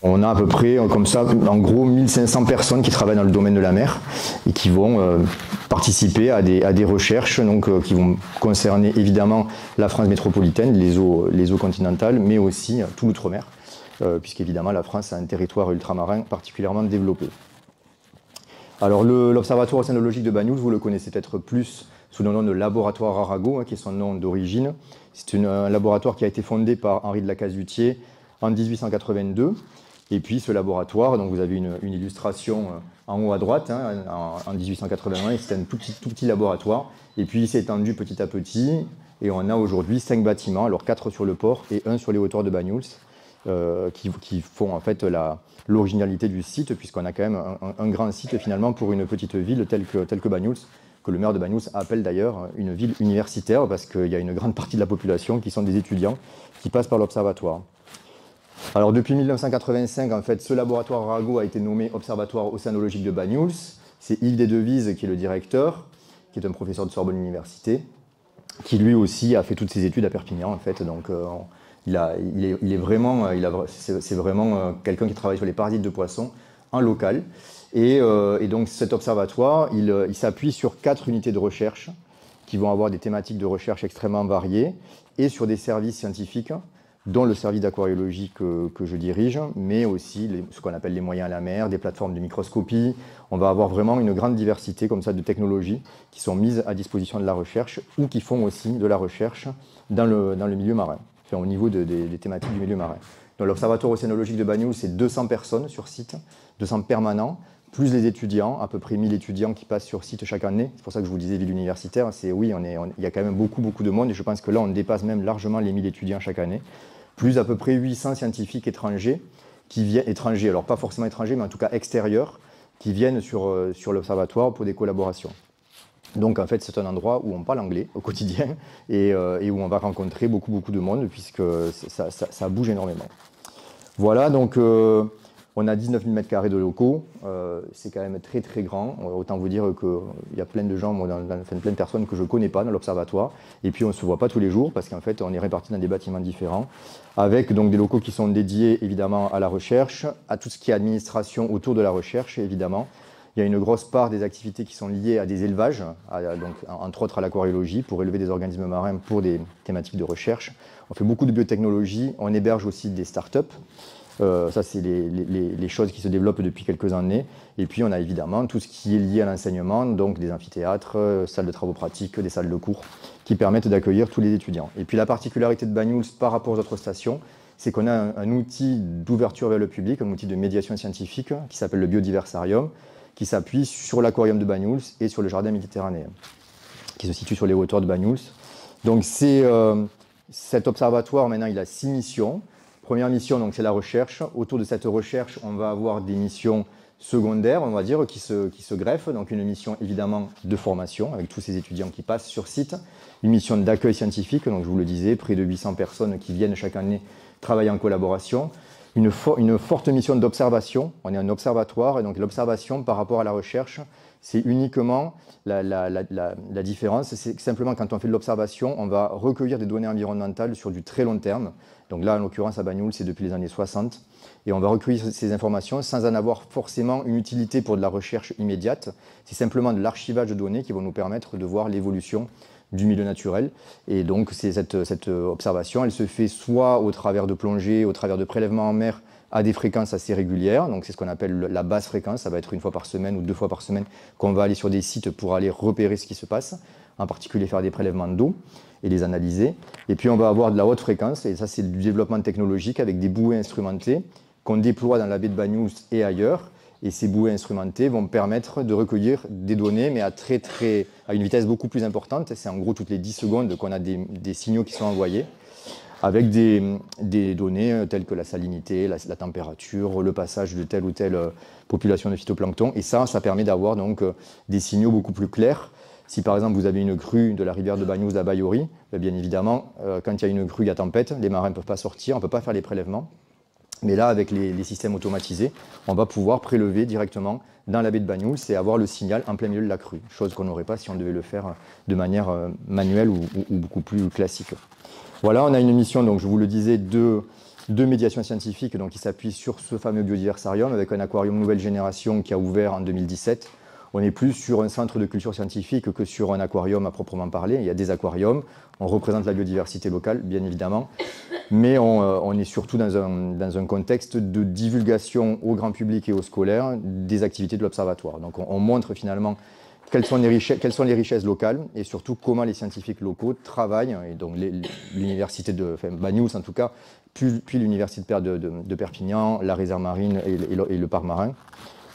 On a à peu près, comme ça, en gros, 1500 personnes qui travaillent dans le domaine de la mer et qui vont participer à des recherches donc, qui vont concerner évidemment la France métropolitaine, les eaux continentales, mais aussi tout l'outre-mer, puisqu'évidemment la France a un territoire ultramarin particulièrement développé. Alors l'Observatoire océanologique de Banyuls, vous le connaissez peut-être plus sous le nom de laboratoire Arago, qui est son nom d'origine. C'est un laboratoire qui a été fondé par Henri de la Cazutier en 1882. Et puis ce laboratoire, donc vous avez une illustration en haut à droite, en 1881, c'était un tout petit laboratoire. Et puis il s'est étendu petit à petit, et on a aujourd'hui 5 bâtiments, alors 4 sur le port et 1 sur les hauteurs de Banyuls, qui font en fait l'originalité du site, puisqu'on a quand même un grand site finalement pour une petite ville telle que Banyuls, que le maire de Banyuls appelle d'ailleurs une ville universitaire, parce qu'il y a une grande partie de la population qui sont des étudiants qui passent par l'observatoire. Alors depuis 1985, en fait, ce laboratoire Arago a été nommé Observatoire océanologique de Banyuls. C'est Yves Desdevises qui est le directeur, qui est un professeur de Sorbonne Université, qui lui aussi a fait toutes ses études à Perpignan, en fait. Donc c'est vraiment quelqu'un qui travaille sur les parasites de poissons en local. Et donc cet observatoire, il s'appuie sur 4 unités de recherche qui vont avoir des thématiques de recherche extrêmement variées et sur des services scientifiques, dont le service d'aquariologie que je dirige, mais aussi ce qu'on appelle les moyens à la mer, des plateformes de microscopie. On va avoir vraiment une grande diversité comme ça de technologies qui sont mises à disposition de la recherche ou qui font aussi de la recherche dans le milieu marin, enfin, au niveau des thématiques du milieu marin. Donc l'Observatoire océanologique de Banyuls, c'est 200 personnes sur site, 200 permanents, plus les étudiants, à peu près 1000 étudiants qui passent sur site chaque année. C'est pour ça que je vous disais ville universitaire. Oui, il y a quand même beaucoup de monde, et je pense que là, on dépasse même largement les 1000 étudiants chaque année. Plus à peu près 800 scientifiques étrangers, alors pas forcément étrangers, mais en tout cas extérieurs, qui viennent sur l'observatoire pour des collaborations. Donc en fait, c'est un endroit où on parle anglais au quotidien et où on va rencontrer beaucoup de monde, puisque ça bouge énormément. Voilà, donc on a 19 000 m² de locaux, c'est quand même très grand. Autant vous dire qu'il y a plein de gens, plein de personnes que je ne connais pas dans l'observatoire. Et puis on ne se voit pas tous les jours parce qu'en fait on est répartis dans des bâtiments différents, avec donc des locaux qui sont dédiés évidemment à la recherche, à tout ce qui est administration autour de la recherche évidemment. Il y a une grosse part des activités qui sont liées à des élevages, donc, entre autres à l'aquariologie, pour élever des organismes marins pour des thématiques de recherche. On fait beaucoup de biotechnologie, on héberge aussi des startups. Ça, c'est les choses qui se développent depuis quelques années. Et puis, on a évidemment tout ce qui est lié à l'enseignement, donc des amphithéâtres, salles de travaux pratiques, des salles de cours, qui permettent d'accueillir tous les étudiants. Et puis, la particularité de Banyuls par rapport aux autres stations, c'est qu'on a un outil d'ouverture vers le public, un outil de médiation scientifique qui s'appelle le Biodiversarium, qui s'appuie sur l'aquarium de Banyuls et sur le jardin méditerranéen, qui se situe sur les hauteurs de Banyuls. Donc, cet observatoire, maintenant, il a 6 missions. Première mission, donc, c'est la recherche. Autour de cette recherche, on va avoir des missions secondaires, on va dire, qui se greffent. Donc une mission évidemment de formation, avec tous ces étudiants qui passent sur site. Une mission d'accueil scientifique, donc je vous le disais, près de 800 personnes qui viennent chaque année travailler en collaboration. Une forte mission d'observation. On est un observatoire, et donc l'observation par rapport à la recherche, c'est uniquement la différence. C'est que simplement, quand on fait de l'observation, on va recueillir des données environnementales sur du très long terme. Donc là, en l'occurrence, à Banyuls, c'est depuis les années 60. Et on va recueillir ces informations sans en avoir forcément une utilité pour de la recherche immédiate. C'est simplement de l'archivage de données qui vont nous permettre de voir l'évolution du milieu naturel. Et donc, cette observation, elle se fait soit au travers de plongées, au travers de prélèvements en mer à des fréquences assez régulières. Donc, c'est ce qu'on appelle la basse fréquence. Ça va être 1 fois par semaine ou 2 fois par semaine qu'on va aller sur des sites pour aller repérer ce qui se passe, en particulier faire des prélèvements d'eau et les analyser. Et puis, on va avoir de la haute fréquence, et ça, c'est du développement technologique avec des bouées instrumentées qu'on déploie dans la baie de Banyuls et ailleurs. Et ces bouées instrumentées vont permettre de recueillir des données, mais à une vitesse beaucoup plus importante. C'est en gros toutes les 10 secondes qu'on a des signaux qui sont envoyés, avec des données telles que la salinité, la température, le passage de telle ou telle population de phytoplancton. Et ça permet d'avoir donc des signaux beaucoup plus clairs. Si par exemple vous avez une crue de la rivière de Banyuls à Baïuri, bien évidemment, quand il y a une crue, il y a tempête, les marins ne peuvent pas sortir, on ne peut pas faire les prélèvements. Mais là, avec les systèmes automatisés, on va pouvoir prélever directement dans la baie de Banyuls et avoir le signal en plein milieu de la crue, chose qu'on n'aurait pas si on devait le faire de manière manuelle ou beaucoup plus classique. Voilà, on a une mission, donc je vous le disais, de médiation scientifique donc, qui s'appuie sur ce fameux biodiversarium avec un aquarium nouvelle génération qui a ouvert en 2017. On est plus sur un centre de culture scientifique que sur un aquarium à proprement parler. Il y a des aquariums, on représente la biodiversité locale, bien évidemment, mais on est surtout dans un contexte de divulgation au grand public et aux scolaires des activités de l'Observatoire. Donc on montre finalement quelles sont les richesses locales et surtout comment les scientifiques locaux travaillent, et donc l'université de Banyuls en tout cas, puis l'université de Perpignan, la réserve marine et le parc marin,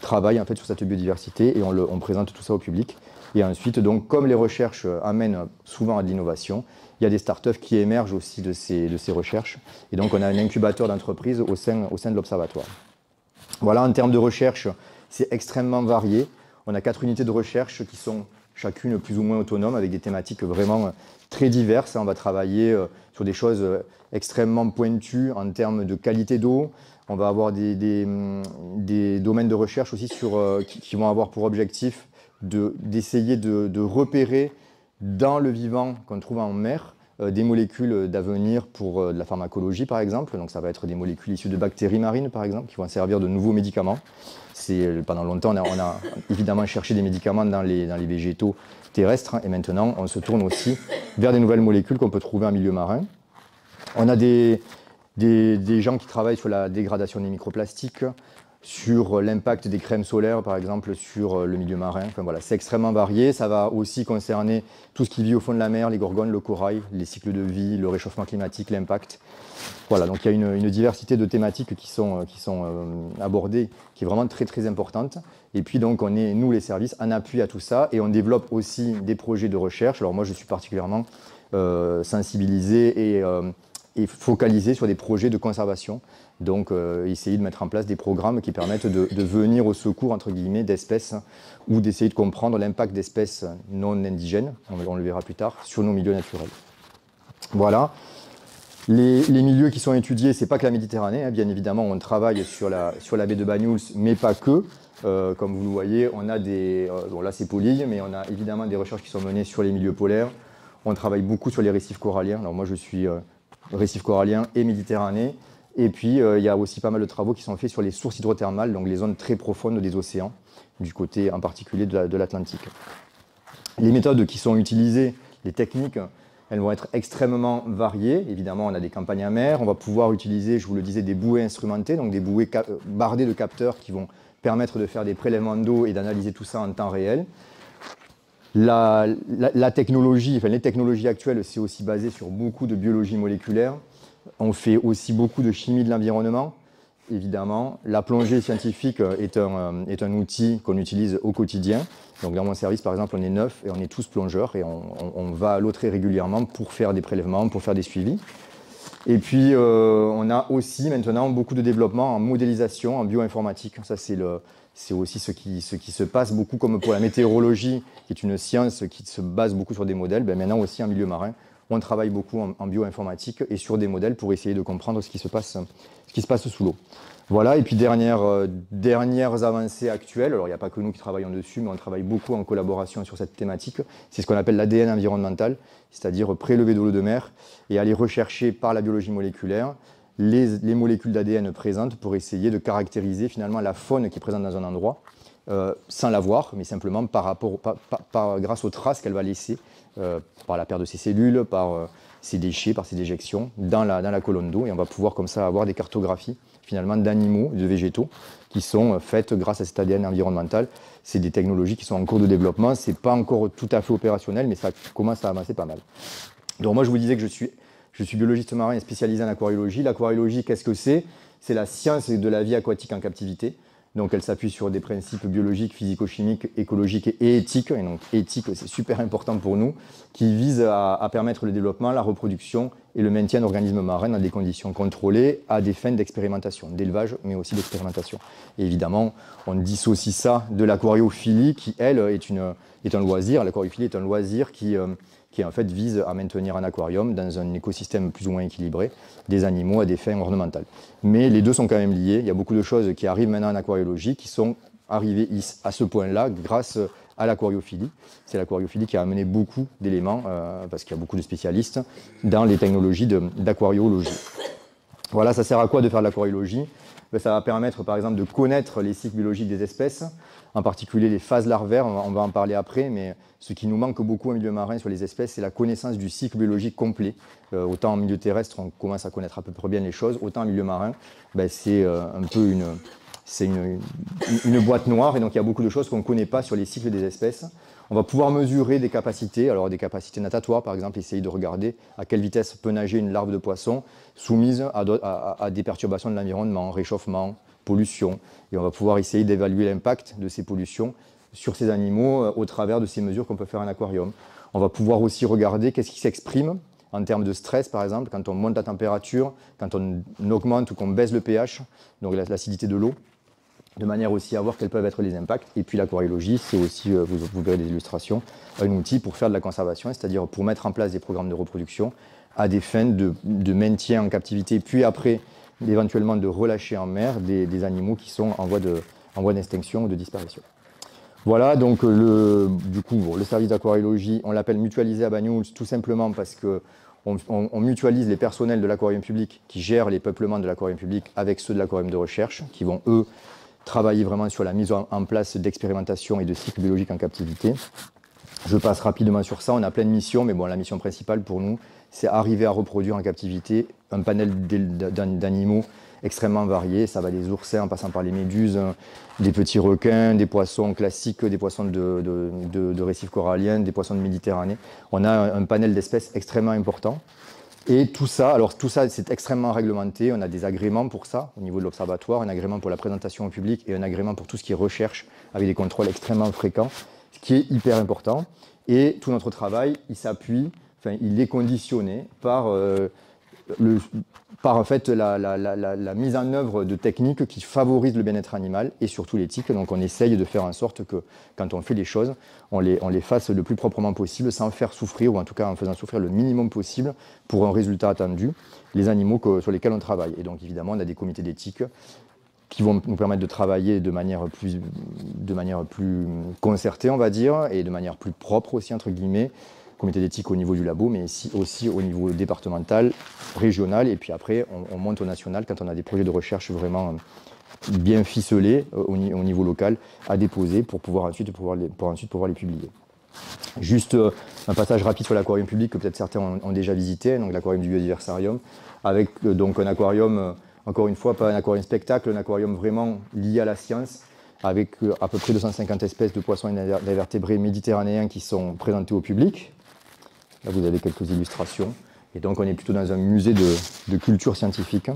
travaillent en fait sur cette biodiversité et on présente tout ça au public. Et ensuite, donc, comme les recherches amènent souvent à de l'innovation, il y a des startups qui émergent aussi de ces recherches. Et donc, on a un incubateur d'entreprises au sein de l'Observatoire. Voilà, en termes de recherche, c'est extrêmement varié. On a 4 unités de recherche qui sont chacune plus ou moins autonomes avec des thématiques vraiment très diverses. On va travailler sur des choses extrêmement pointues en termes de qualité d'eau. On va avoir des domaines de recherche aussi qui vont avoir pour objectif d'essayer de repérer dans le vivant qu'on trouve en mer des molécules d'avenir pour de la pharmacologie par exemple. Donc ça va être des molécules issues de bactéries marines par exemple qui vont servir de nouveaux médicaments. Pendant longtemps on a évidemment cherché des médicaments dans les végétaux terrestres et maintenant on se tourne aussi vers des nouvelles molécules qu'on peut trouver en milieu marin. On a des gens qui travaillent sur la dégradation des microplastiques, sur l'impact des crèmes solaires, par exemple, sur le milieu marin. Enfin, voilà, c'est extrêmement varié. Ça va aussi concerner tout ce qui vit au fond de la mer, les gorgones, le corail, les cycles de vie, le réchauffement climatique, l'impact. Voilà, donc il y a une diversité de thématiques qui sont abordées, qui est vraiment très, très importante. Et puis, donc, on est, nous, les services, en appui à tout ça. Et on développe aussi des projets de recherche. Alors, moi, je suis particulièrement sensibilisé et focalisé sur des projets de conservation. Donc, essayer de mettre en place des programmes qui permettent de venir au secours, entre guillemets, d'espèces ou d'essayer de comprendre l'impact d'espèces non indigènes, on le verra plus tard, sur nos milieux naturels. Voilà. Les milieux qui sont étudiés, ce n'est pas que la Méditerranée, hein. Bien évidemment, on travaille sur la baie de Banyuls, mais pas que. Comme vous le voyez, on a bon là c'est Polille, mais on a évidemment des recherches qui sont menées sur les milieux polaires. On travaille beaucoup sur les récifs coralliens. Alors moi, je suis récifs coralliens et Méditerranée. Et puis, il y a aussi pas mal de travaux qui sont faits sur les sources hydrothermales, donc les zones très profondes des océans, du côté en particulier de l'Atlantique. Les méthodes qui sont utilisées, les techniques, elles vont être extrêmement variées. Évidemment, on a des campagnes à mer, on va pouvoir utiliser, je vous le disais, des bouées instrumentées, donc des bouées bardées de capteurs qui vont permettre de faire des prélèvements d'eau et d'analyser tout ça en temps réel. La technologie, enfin les technologies actuelles, c'est aussi basé sur beaucoup de biologie moléculaire. On fait aussi beaucoup de chimie de l'environnement, évidemment. La plongée scientifique est un outil qu'on utilise au quotidien. Donc dans mon service, par exemple, on est 9 et on est tous plongeurs et on va à l'eau très régulièrement pour faire des prélèvements, pour faire des suivis. Et puis, on a aussi maintenant beaucoup de développement en modélisation, en bioinformatique. Ça, c'est aussi ce qui se passe beaucoup comme pour la météorologie, qui est une science qui se base beaucoup sur des modèles. Ben maintenant aussi en milieu marin, on travaille beaucoup en bioinformatique et sur des modèles pour essayer de comprendre ce qui se passe sous l'eau. Voilà, et puis dernières avancées actuelles, alors il n'y a pas que nous qui travaillons dessus, mais on travaille beaucoup en collaboration sur cette thématique, c'est ce qu'on appelle l'ADN environnemental, c'est-à-dire prélever de l'eau de mer et aller rechercher par la biologie moléculaire les molécules d'ADN présentes pour essayer de caractériser finalement la faune qui est présente dans un endroit, sans la voir, mais simplement grâce aux traces qu'elle va laisser par la perte de ses cellules, par ses déchets, par ses déjections dans la colonne d'eau. Et on va pouvoir comme ça avoir des cartographies finalement d'animaux, de végétaux qui sont faites grâce à cet ADN environnemental. C'est des technologies qui sont en cours de développement. Ce n'est pas encore tout à fait opérationnel, mais ça commence à avancer pas mal. Donc moi, je vous disais que je suis biologiste marin et spécialisé en aquariologie. L'aquariologie, qu'est-ce que c'est? C'est la science de la vie aquatique en captivité. Donc elle s'appuie sur des principes biologiques, physico-chimiques, écologiques et éthiques. Et donc éthique, c'est super important pour nous, qui vise à permettre le développement, la reproduction et le maintien d'organismes marins dans des conditions contrôlées à des fins d'expérimentation, d'élevage, mais aussi d'expérimentation. Et évidemment, on dissocie ça de l'aquariophilie qui, elle, est un loisir. L'aquariophilie est un loisir qui en fait vise à maintenir un aquarium dans un écosystème plus ou moins équilibré, des animaux à des fins ornementales. Mais les deux sont quand même liés. Il y a beaucoup de choses qui arrivent maintenant en aquariologie qui sont arrivées à ce point-là grâce à l'aquariophilie. C'est l'aquariophilie qui a amené beaucoup d'éléments, parce qu'il y a beaucoup de spécialistes, dans les technologies d'aquariologie. Voilà, ça sert à quoi de faire de l'aquariologie? Ça va permettre par exemple de connaître les cycles biologiques des espèces, en particulier les phases larvaires, on va en parler après, mais ce qui nous manque beaucoup en milieu marin sur les espèces, c'est la connaissance du cycle biologique complet. Autant en milieu terrestre, on commence à connaître à peu près bien les choses, autant en milieu marin, c'est un peu une boîte noire, et donc il y a beaucoup de choses qu'on ne connaît pas sur les cycles des espèces. On va pouvoir mesurer des capacités, alors des capacités natatoires par exemple, essayer de regarder à quelle vitesse peut nager une larve de poisson soumise à des perturbations de l'environnement, réchauffement, pollution. Et on va pouvoir essayer d'évaluer l'impact de ces pollutions sur ces animaux au travers de ces mesures qu'on peut faire en aquarium. On va pouvoir aussi regarder qu'est-ce qui s'exprime en termes de stress par exemple, quand on monte la température, quand on augmente ou qu'on baisse le pH, donc l'acidité de l'eau, de manière aussi à voir quels peuvent être les impacts. Et puis l'aquariologie, c'est aussi, vous verrez des illustrations, un outil pour faire de la conservation, c'est-à-dire pour mettre en place des programmes de reproduction à des fins de maintien en captivité, puis après, éventuellement de relâcher en mer des animaux qui sont en voie d'extinction ou de disparition. Voilà, donc du coup, le service d'aquariologie, on l'appelle mutualisé à Banyuls, tout simplement parce que on mutualise les personnels de l'aquarium public qui gèrent les peuplements de l'aquarium public avec ceux de l'aquarium de recherche, qui vont, eux, travailler vraiment sur la mise en place d'expérimentation et de cycles biologiques en captivité. Je passe rapidement sur ça, on a plein de missions, mais bon, la mission principale pour nous, c'est arriver à reproduire en captivité un panel d'animaux extrêmement variés. Ça va des oursins en passant par les méduses, des petits requins, des poissons classiques, des poissons de récifs coralliens, des poissons de Méditerranée. On a un panel d'espèces extrêmement important. Et tout ça, c'est extrêmement réglementé, on a des agréments pour ça au niveau de l'observatoire, un agrément pour la présentation au public et un agrément pour tout ce qui est recherche avec des contrôles extrêmement fréquents, ce qui est hyper important. Et tout notre travail, il est conditionné par en fait la mise en œuvre de techniques qui favorisent le bien-être animal et surtout l'éthique. Donc on essaye de faire en sorte que quand on fait les choses, on les fasse le plus proprement possible sans faire souffrir, ou en tout cas en faisant souffrir le minimum possible pour un résultat attendu, les animaux sur lesquels on travaille. Et donc évidemment on a des comités d'éthique qui vont nous permettre de travailler de manière plus concertée, on va dire, et de manière plus propre aussi, entre guillemets, comité d'éthique au niveau du labo, mais aussi au niveau départemental, régional, et puis après, on monte au national quand on a des projets de recherche vraiment bien ficelés au niveau local à déposer pour ensuite pouvoir les publier. Juste un passage rapide sur l'aquarium public que peut-être certains ont déjà visité, donc l'aquarium du Biodiversarium, avec donc un aquarium, encore une fois, pas un aquarium spectacle, un aquarium vraiment lié à la science, avec à peu près 250 espèces de poissons et d'invertébrés méditerranéens qui sont présentés au public. Là, vous avez quelques illustrations. Et donc, on est plutôt dans un musée de culture scientifique.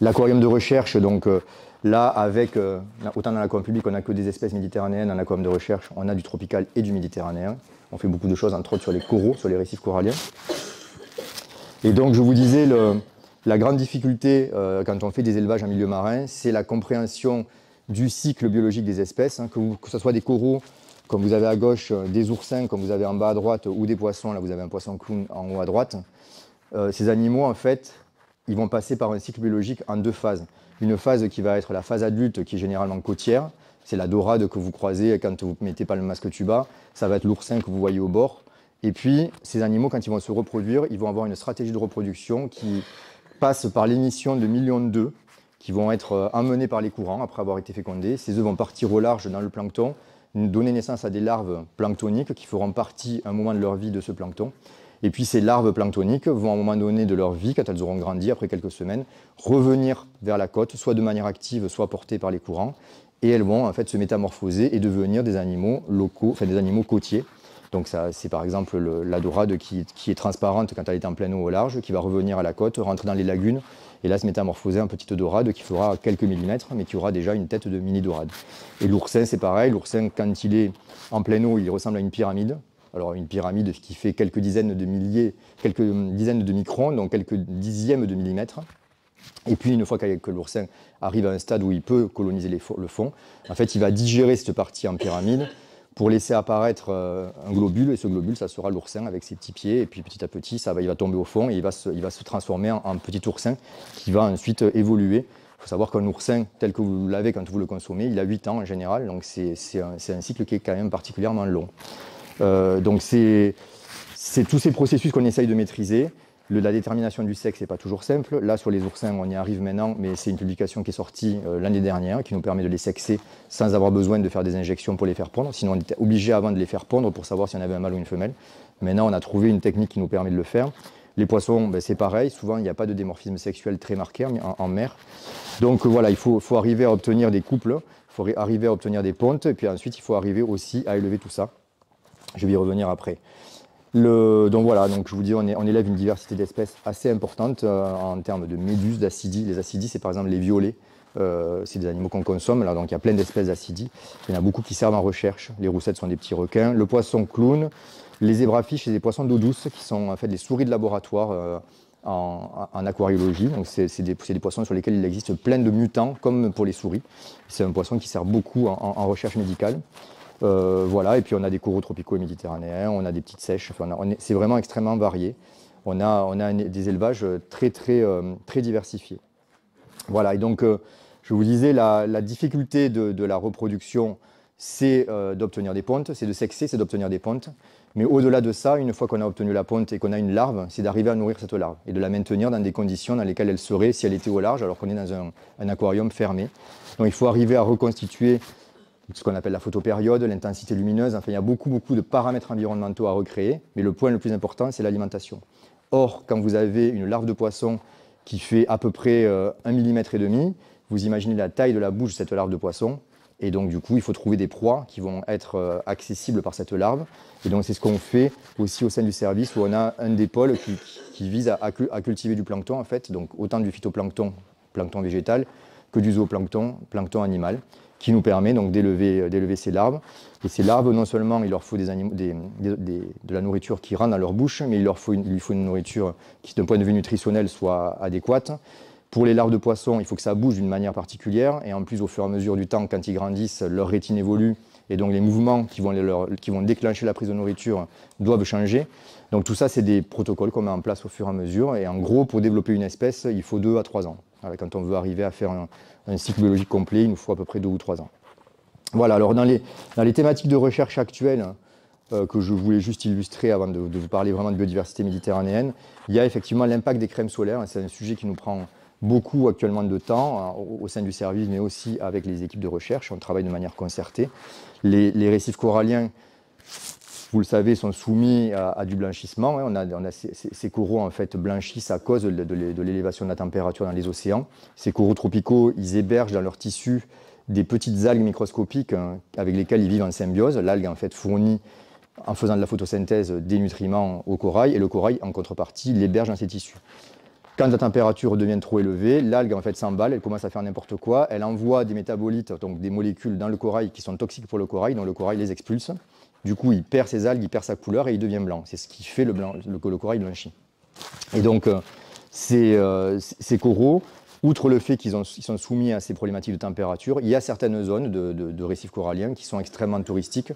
L'aquarium de recherche, donc là, autant dans l'aquarium public, on n'a que des espèces méditerranéennes. Dans l'aquarium de recherche, on a du tropical et du méditerranéen. On fait beaucoup de choses, entre autres sur les coraux, sur les récifs coralliens. Et donc, je vous disais, la grande difficulté quand on fait des élevages en milieu marin, c'est la compréhension du cycle biologique des espèces, que ce soit des coraux, comme vous avez à gauche, des oursins, comme vous avez en bas à droite, ou des poissons, là vous avez un poisson clown en haut à droite. Ces animaux, en fait, ils vont passer par un cycle biologique en deux phases. Une phase qui va être la phase adulte, qui est généralement côtière, c'est la dorade que vous croisez quand vous ne mettez pas le masque tuba, ça va être l'oursin que vous voyez au bord. Et puis, ces animaux, quand ils vont se reproduire, ils vont avoir une stratégie de reproduction qui passe par l'émission de millions d'œufs, qui vont être emmenés par les courants après avoir été fécondés. Ces œufs vont partir au large dans le plancton, donner naissance à des larves planctoniques qui feront partie à un moment de leur vie de ce plancton. Et puis ces larves planctoniques vont à un moment donné de leur vie, quand elles auront grandi après quelques semaines, revenir vers la côte, soit de manière active, soit portées par les courants, et elles vont en fait se métamorphoser et devenir des animaux locaux, enfin des animaux côtiers. Donc c'est par exemple la dorade qui est transparente quand elle est en pleine eau au large, qui va revenir à la côte, rentrer dans les lagunes, et là se métamorphoser en petite dorade qui fera quelques millimètres, mais qui aura déjà une tête de mini dorade. Et l'oursin, c'est pareil, l'oursin quand il est en pleine eau, il ressemble à une pyramide. Alors une pyramide qui fait quelques dizaines de microns, donc quelques dixièmes de millimètres. Et puis une fois que l'oursin arrive à un stade où il peut coloniser le fond, en fait il va digérer cette partie en pyramide pour laisser apparaître un globule, et ce globule, ça sera l'oursin avec ses petits pieds, et puis petit à petit, il va tomber au fond, et il va se transformer en petit oursin qui va ensuite évoluer. Il faut savoir qu'un oursin, tel que vous l'avez quand vous le consommez, il a 8 ans en général, donc c'est un cycle qui est quand même particulièrement long. Donc c'est tous ces processus qu'on essaye de maîtriser. La détermination du sexe n'est pas toujours simple. Là, sur les oursins, on y arrive maintenant, mais c'est une publication qui est sortie l'année dernière, qui nous permet de les sexer sans avoir besoin de faire des injections pour les faire pondre. Sinon, on était obligé avant de les faire pondre pour savoir si on avait un mâle ou une femelle. Maintenant, on a trouvé une technique qui nous permet de le faire. Les poissons, ben, c'est pareil. Souvent, il n'y a pas de dimorphisme sexuel très marqué en mer. Donc voilà, il faut arriver à obtenir des couples, il faut arriver à obtenir des pontes, et puis ensuite, il faut arriver aussi à élever tout ça. Je vais y revenir après. Donc voilà, donc je vous dis, on élève une diversité d'espèces assez importante en termes de méduses, d'acidies. Les acidies, c'est par exemple les violets. C'est des animaux qu'on consomme, là, donc il y a plein d'espèces d'acidies. Il y en a beaucoup qui servent en recherche. Les roussettes sont des petits requins. Le poisson clown, les zébrafiches, c'est des poissons d'eau douce qui sont en fait des souris de laboratoire en aquariologie. Donc c'est des poissons sur lesquels il existe plein de mutants, comme pour les souris. C'est un poisson qui sert beaucoup en recherche médicale. Voilà, et puis on a des coraux tropicaux et méditerranéens, on a des petites sèches, enfin, c'est vraiment extrêmement varié. On a des élevages très diversifiés. Voilà, et donc je vous disais, la difficulté de la reproduction, c'est d'obtenir des pontes, c'est de sexer, c'est d'obtenir des pontes. Mais au-delà de ça, une fois qu'on a obtenu la ponte et qu'on a une larve, c'est d'arriver à nourrir cette larve et de la maintenir dans des conditions dans lesquelles elle serait si elle était au large, alors qu'on est dans un aquarium fermé. Donc il faut arriver à reconstituer ce qu'on appelle la photopériode, l'intensité lumineuse. Enfin, il y a beaucoup de paramètres environnementaux à recréer, mais le point le plus important, c'est l'alimentation. Or, quand vous avez une larve de poisson qui fait à peu près 1,5 mm, vous imaginez la taille de la bouche de cette larve de poisson, et donc du coup, il faut trouver des proies qui vont être accessibles par cette larve. Et donc c'est ce qu'on fait aussi au sein du service, où on a un des pôles qui vise à cultiver du plancton, en fait, donc autant du phytoplancton, plancton végétal, que du zooplancton, plancton animal, qui nous permet donc d'élever ces larves. Et ces larves, non seulement il leur faut de la nourriture qui rentre dans leur bouche, mais il lui faut une nourriture qui, d'un point de vue nutritionnel, soit adéquate. Pour les larves de poissons, il faut que ça bouge d'une manière particulière, et en plus, au fur et à mesure du temps, quand ils grandissent, leur rétine évolue, et donc les mouvements qui vont déclencher la prise de nourriture doivent changer. Donc tout ça, c'est des protocoles qu'on met en place au fur et à mesure, et en gros, pour développer une espèce, il faut 2 à 3 ans. Voilà, quand on veut arriver à faire un cycle biologique complet, il nous faut à peu près 2 ou 3 ans. Voilà, alors dans les thématiques de recherche actuelles que je voulais juste illustrer avant de vous parler vraiment de biodiversité méditerranéenne, il y a effectivement l'impact des crèmes solaires. C'est un sujet qui nous prend beaucoup actuellement de temps au sein du service, mais aussi avec les équipes de recherche. On travaille de manière concertée. Les récifs coralliens, vous le savez, sont soumis à du blanchissement. Ces coraux en fait blanchissent à cause de l'élévation de la température dans les océans. Ces coraux tropicaux, ils hébergent dans leur tissu des petites algues microscopiques avec lesquelles ils vivent en symbiose. L'algue en fait fournit, en faisant de la photosynthèse, des nutriments au corail, et le corail, en contrepartie, l'héberge dans ses tissus. Quand la température devient trop élevée, l'algue en fait s'emballe, elle commence à faire n'importe quoi, elle envoie des métabolites, donc des molécules dans le corail qui sont toxiques pour le corail, donc le corail les expulse. Du coup, il perd ses algues, il perd sa couleur et il devient blanc. C'est ce qui fait que le corail blanchit. Et donc, ces coraux, outre le fait qu'ils sont soumis à ces problématiques de température, il y a certaines zones de récifs coralliens qui sont extrêmement touristiques,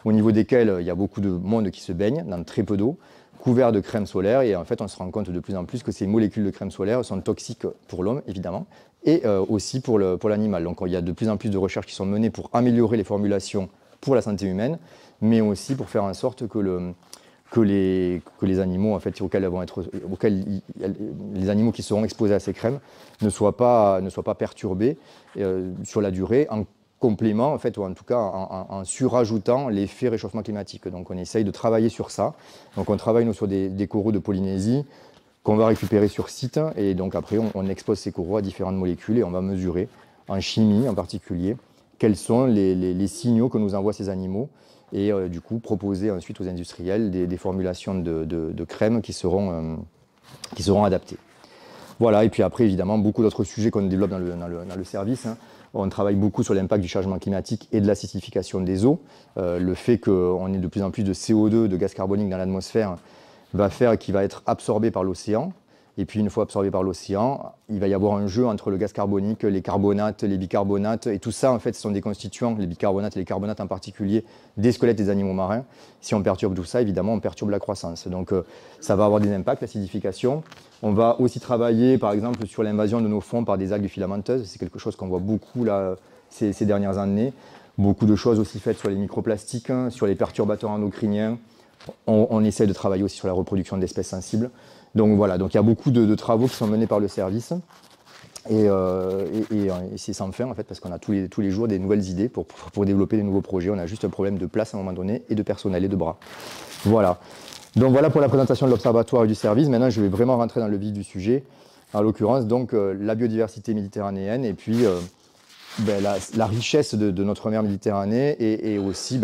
au niveau desquels il y a beaucoup de monde qui se baigne dans très peu d'eau, couverts de crème solaire, et en fait on se rend compte de plus en plus que ces molécules de crème solaire sont toxiques pour l'homme, évidemment, et aussi pour l'animal. Donc il y a de plus en plus de recherches qui sont menées pour améliorer les formulations pour la santé humaine, mais aussi pour faire en sorte que les animaux en fait, les animaux qui seront exposés à ces crèmes ne soient pas perturbés sur la durée, en complément, en fait, ou en tout cas en surajoutant l'effet réchauffement climatique. Donc on essaye de travailler sur ça. Donc on travaille nous sur des coraux de Polynésie qu'on va récupérer sur site, et donc après on expose ces coraux à différentes molécules et on va mesurer, en chimie en particulier, quels sont les signaux que nous envoient ces animaux, et du coup proposer ensuite aux industriels des formulations de crèmes qui seront adaptées. Voilà, et puis après évidemment beaucoup d'autres sujets qu'on développe dans le service. On travaille beaucoup sur l'impact du changement climatique et de l'acidification des eaux. Le fait qu'on ait de plus en plus de CO2, de gaz carbonique dans l'atmosphère, va faire qu'il va être absorbé par l'océan. Et puis une fois absorbé par l'océan, il va y avoir un jeu entre le gaz carbonique, les carbonates, les bicarbonates, et tout ça en fait ce sont des constituants, les bicarbonates et les carbonates en particulier, des squelettes des animaux marins. Si on perturbe tout ça, évidemment on perturbe la croissance. Donc ça va avoir des impacts, l'acidification. On va aussi travailler par exemple sur l'invasion de nos fonds par des algues filamenteuses. C'est quelque chose qu'on voit beaucoup là, ces dernières années. Beaucoup de choses aussi faites sur les microplastiques, sur les perturbateurs endocriniens. On essaie de travailler aussi sur la reproduction d'espèces sensibles. Donc voilà, donc il y a beaucoup de travaux qui sont menés par le service. Et c'est sans fin en fait, parce qu'on a tous les jours des nouvelles idées pour développer des nouveaux projets. On a juste un problème de place à un moment donné et de personnel et de bras. Voilà. Donc voilà pour la présentation de l'Observatoire et du service. Maintenant, je vais vraiment rentrer dans le vif du sujet. En l'occurrence, donc la biodiversité méditerranéenne et puis la richesse de notre mer Méditerranée et aussi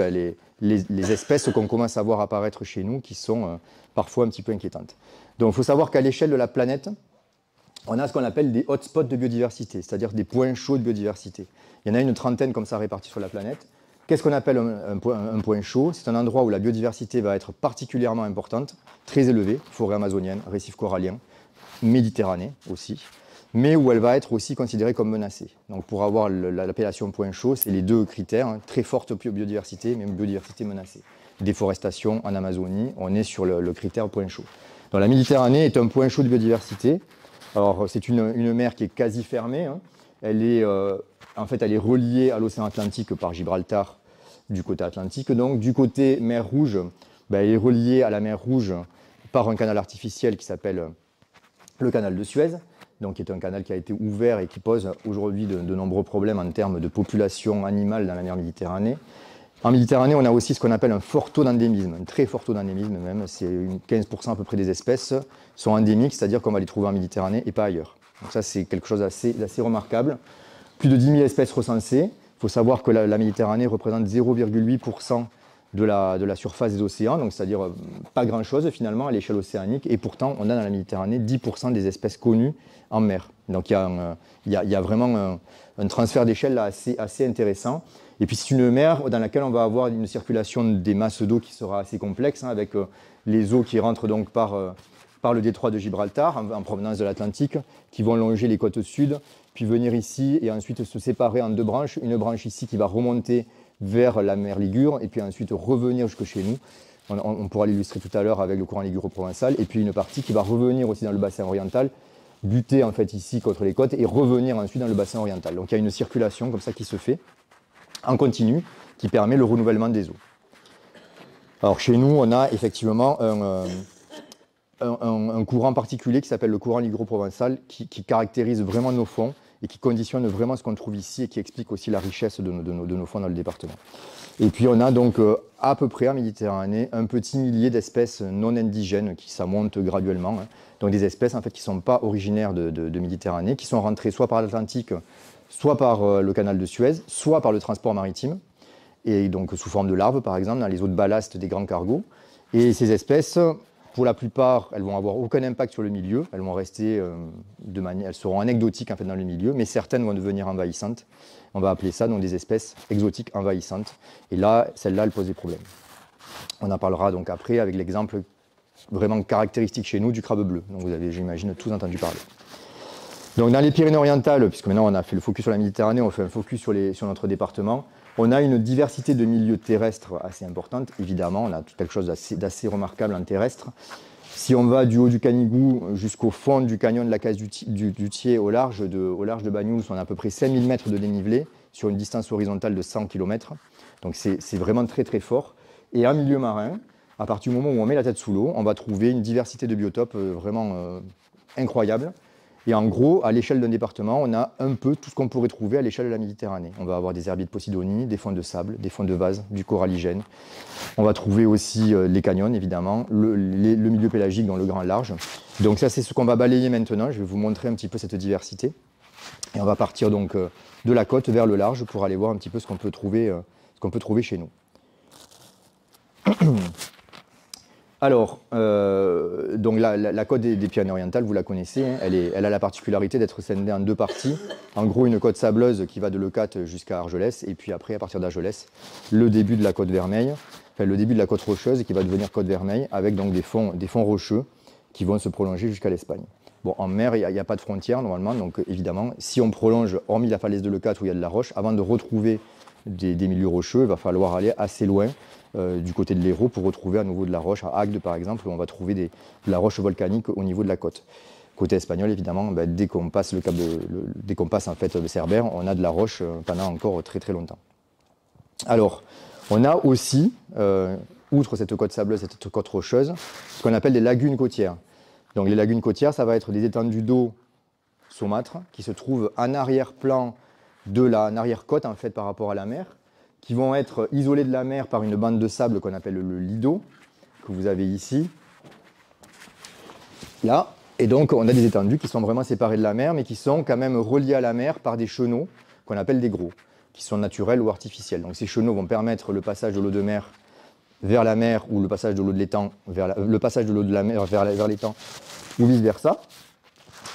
les espèces qu'on commence à voir apparaître chez nous qui sont parfois un petit peu inquiétantes. Donc il faut savoir qu'à l'échelle de la planète, on a ce qu'on appelle des hotspots de biodiversité, c'est-à-dire des points chauds de biodiversité. Il y en a une trentaine comme ça répartis sur la planète. Qu'est-ce qu'on appelle un point chaud? C'est un endroit où la biodiversité va être particulièrement importante, très élevée, forêt amazonienne, récifs coralliens, Méditerranée aussi, mais où elle va être aussi considérée comme menacée. Donc pour avoir l'appellation point chaud, c'est les deux critères, hein, très forte biodiversité, mais biodiversité menacée. Déforestation en Amazonie, on est sur le critère point chaud. Donc la Méditerranée est un point chaud de biodiversité. Alors c'est une mer qui est quasi fermée, hein. En fait, elle est reliée à l'océan Atlantique par Gibraltar du côté atlantique. Donc du côté mer Rouge, elle est reliée à la mer Rouge par un canal artificiel qui s'appelle le canal de Suez, donc qui est un canal qui a été ouvert et qui pose aujourd'hui de nombreux problèmes en termes de population animale dans la mer Méditerranée. En Méditerranée, on a aussi ce qu'on appelle un fort taux d'endémisme, un très fort taux d'endémisme même, c'est 15% à peu près des espèces sont endémiques, c'est-à-dire qu'on va les trouver en Méditerranée et pas ailleurs. Donc ça, c'est quelque chose d'assez remarquable. Plus de 10 000 espèces recensées. Il faut savoir que la Méditerranée représente 0,8% de la surface des océans, donc c'est-à-dire pas grand-chose finalement à l'échelle océanique, et pourtant on a dans la Méditerranée 10% des espèces connues en mer. Donc il y a vraiment un transfert d'échelle assez intéressant. Et puis c'est une mer dans laquelle on va avoir une circulation des masses d'eau qui sera assez complexe, hein, avec les eaux qui rentrent donc par le détroit de Gibraltar, en provenance de l'Atlantique, qui vont longer les côtes sud, puis venir ici et ensuite se séparer en deux branches. Une branche ici qui va remonter vers la mer Ligure et puis ensuite revenir jusque chez nous. On pourra l'illustrer tout à l'heure avec le courant liguro-provençal. Et puis une partie qui va revenir aussi dans le bassin oriental, buter en fait ici contre les côtes et revenir ensuite dans le bassin oriental. Donc il y a une circulation comme ça qui se fait en continu qui permet le renouvellement des eaux. Alors chez nous, on a effectivement un courant particulier qui s'appelle le courant liguro-provençal qui caractérise vraiment nos fonds et qui conditionne vraiment ce qu'on trouve ici et qui explique aussi la richesse de nos fonds dans le département. Et puis on a donc à peu près en Méditerranée un petit millier d'espèces non indigènes qui ça monte graduellement, hein. Donc des espèces en fait qui ne sont pas originaires de Méditerranée, qui sont rentrées soit par l'Atlantique, soit par le canal de Suez, soit par le transport maritime, et donc sous forme de larves par exemple dans les eaux de ballast des grands cargos. Et ces espèces, pour la plupart, elles vont avoir aucun impact sur le milieu, elles vont rester elles seront anecdotiques en fait dans le milieu, mais certaines vont devenir envahissantes. On va appeler ça donc des espèces exotiques envahissantes. Et là, celle-là, elle pose des problèmes. On en parlera donc après avec l'exemple vraiment caractéristique chez nous du crabe bleu. Donc vous avez, j'imagine, tous entendu parler. Donc dans les Pyrénées-Orientales, puisque maintenant on a fait le focus sur la Méditerranée, on fait un focus sur notre département, on a une diversité de milieux terrestres assez importante. Évidemment, on a quelque chose d'assez remarquable en terrestre. Si on va du haut du Canigou jusqu'au fond du canyon de la Casse du Thiers au large de Banyuls, on a à peu près 5000 mètres de dénivelé sur une distance horizontale de 100 km. Donc c'est vraiment très très fort. Et en milieu marin, à partir du moment où on met la tête sous l'eau, on va trouver une diversité de biotopes vraiment incroyable. Et en gros, à l'échelle d'un département, on a un peu tout ce qu'on pourrait trouver à l'échelle de la Méditerranée. On va avoir des herbiers de Posidonie, des fonds de sable, des fonds de vase, du coralligène. On va trouver aussi les canyons, évidemment, le milieu pélagique dans le grand large. Donc ça, c'est ce qu'on va balayer maintenant. Je vais vous montrer un petit peu cette diversité. Et on va partir donc de la côte vers le large pour aller voir un petit peu ce qu'on peut trouver chez nous. Alors, donc la côte des Pyrénées-Orientales, vous la connaissez, hein, elle a la particularité d'être scindée en deux parties. En gros, une côte sableuse qui va de Leucate jusqu'à Argelès, et puis après, à partir d'Argelès, le début de la côte vermeille, enfin le début de la côte rocheuse qui va devenir côte vermeille, avec donc des fonds rocheux qui vont se prolonger jusqu'à l'Espagne. Bon, en mer, il n'y a pas de frontière normalement, donc évidemment, si on prolonge, hormis la falaise de Leucate où il y a de la roche, avant de retrouver des milieux rocheux, il va falloir aller assez loin du côté de l'Hérault pour retrouver à nouveau de la roche. À Agde, par exemple, où on va trouver de la roche volcanique au niveau de la côte. Côté espagnol, évidemment, dès qu'on passe en fait le Cerbère, on a de la roche pendant encore très très longtemps. Alors, on a aussi, outre cette côte sableuse, cette côte rocheuse, ce qu'on appelle des lagunes côtières. Donc les lagunes côtières, ça va être des étendues d'eau saumâtre qui se trouvent en arrière-plan en arrière-côte en fait par rapport à la mer, qui vont être isolées de la mer par une bande de sable qu'on appelle le lido, que vous avez ici, là. Et donc on a des étendues qui sont vraiment séparées de la mer, mais qui sont quand même reliées à la mer par des chenaux qu'on appelle des gros, qui sont naturels ou artificiels. Donc ces chenaux vont permettre le passage de l'eau de mer vers la mer ou le passage de l'eau de l'étang le passage de l'eau de la mer vers l'étang ou vice-versa.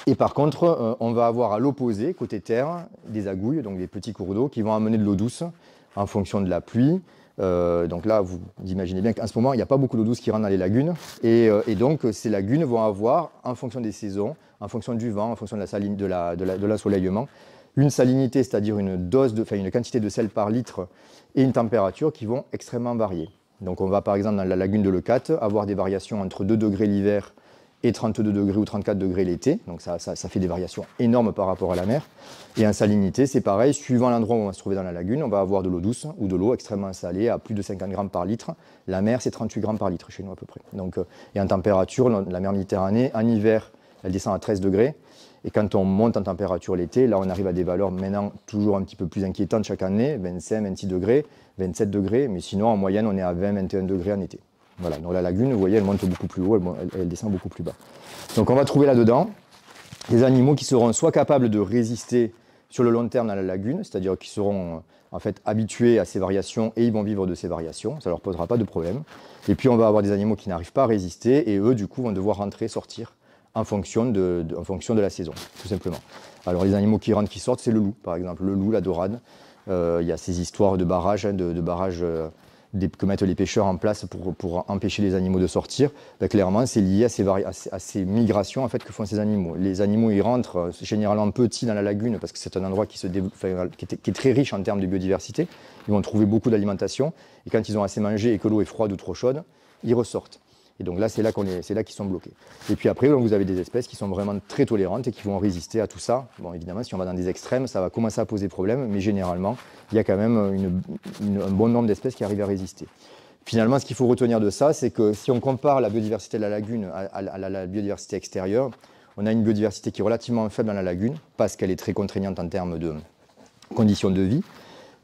Et par contre, on va avoir à l'opposé, côté terre, des agouilles, donc des petits cours d'eau qui vont amener de l'eau douce en fonction de la pluie. Donc là, vous imaginez bien qu'en ce moment, il n'y a pas beaucoup d'eau douce qui rentre dans les lagunes. Et donc, ces lagunes vont avoir, en fonction des saisons, en fonction du vent, en fonction de l'ensoleillement, une salinité, c'est-à-dire une quantité de sel par litre et une température qui vont extrêmement varier. Donc on va par exemple dans la lagune de Leucate avoir des variations entre 2 degrés l'hiver et 32 degrés ou 34 degrés l'été. Donc ça fait des variations énormes par rapport à la mer. Et en salinité, c'est pareil, suivant l'endroit où on va se trouver dans la lagune, on va avoir de l'eau douce ou de l'eau extrêmement salée à plus de 50 grammes par litre. La mer, c'est 38 grammes par litre chez nous à peu près. Donc, et en température, la mer Méditerranée, en hiver, elle descend à 13 degrés. Et quand on monte en température l'été, là on arrive à des valeurs maintenant toujours un petit peu plus inquiétantes chaque année, 25, 26 degrés, 27 degrés, mais sinon en moyenne on est à 20, 21 degrés en été. Voilà, donc la lagune, vous voyez, elle monte beaucoup plus haut, elle descend beaucoup plus bas. Donc on va trouver là-dedans des animaux qui seront soit capables de résister sur le long terme dans la lagune, c'est-à-dire qui seront en fait habitués à ces variations et ils vont vivre de ces variations, ça ne leur posera pas de problème. Et puis on va avoir des animaux qui n'arrivent pas à résister et eux du coup vont devoir rentrer, sortir en fonction de la saison, tout simplement. Alors les animaux qui rentrent, qui sortent, c'est le loup, par exemple. Le loup, la dorade. Il y a ces histoires de barrages, que mettent les pêcheurs en place pour empêcher les animaux de sortir. Ben, clairement, c'est lié à ces migrations en fait, que font ces animaux. Les animaux, ils rentrent généralement petits dans la lagune parce que c'est un endroit qui est très riche en termes de biodiversité. Ils vont trouver beaucoup d'alimentation. Et quand ils ont assez mangé et que l'eau est froide ou trop chaude, ils ressortent. Et donc là, c'est là qu'ils sont bloqués. Et puis après, donc, vous avez des espèces qui sont vraiment très tolérantes et qui vont résister à tout ça. Bon, évidemment, si on va dans des extrêmes, ça va commencer à poser problème, mais généralement, il y a quand même un bon nombre d'espèces qui arrivent à résister. Finalement, ce qu'il faut retenir de ça, c'est que si on compare la biodiversité de la lagune à la biodiversité extérieure, on a une biodiversité qui est relativement faible dans la lagune, parce qu'elle est très contraignante en termes de conditions de vie.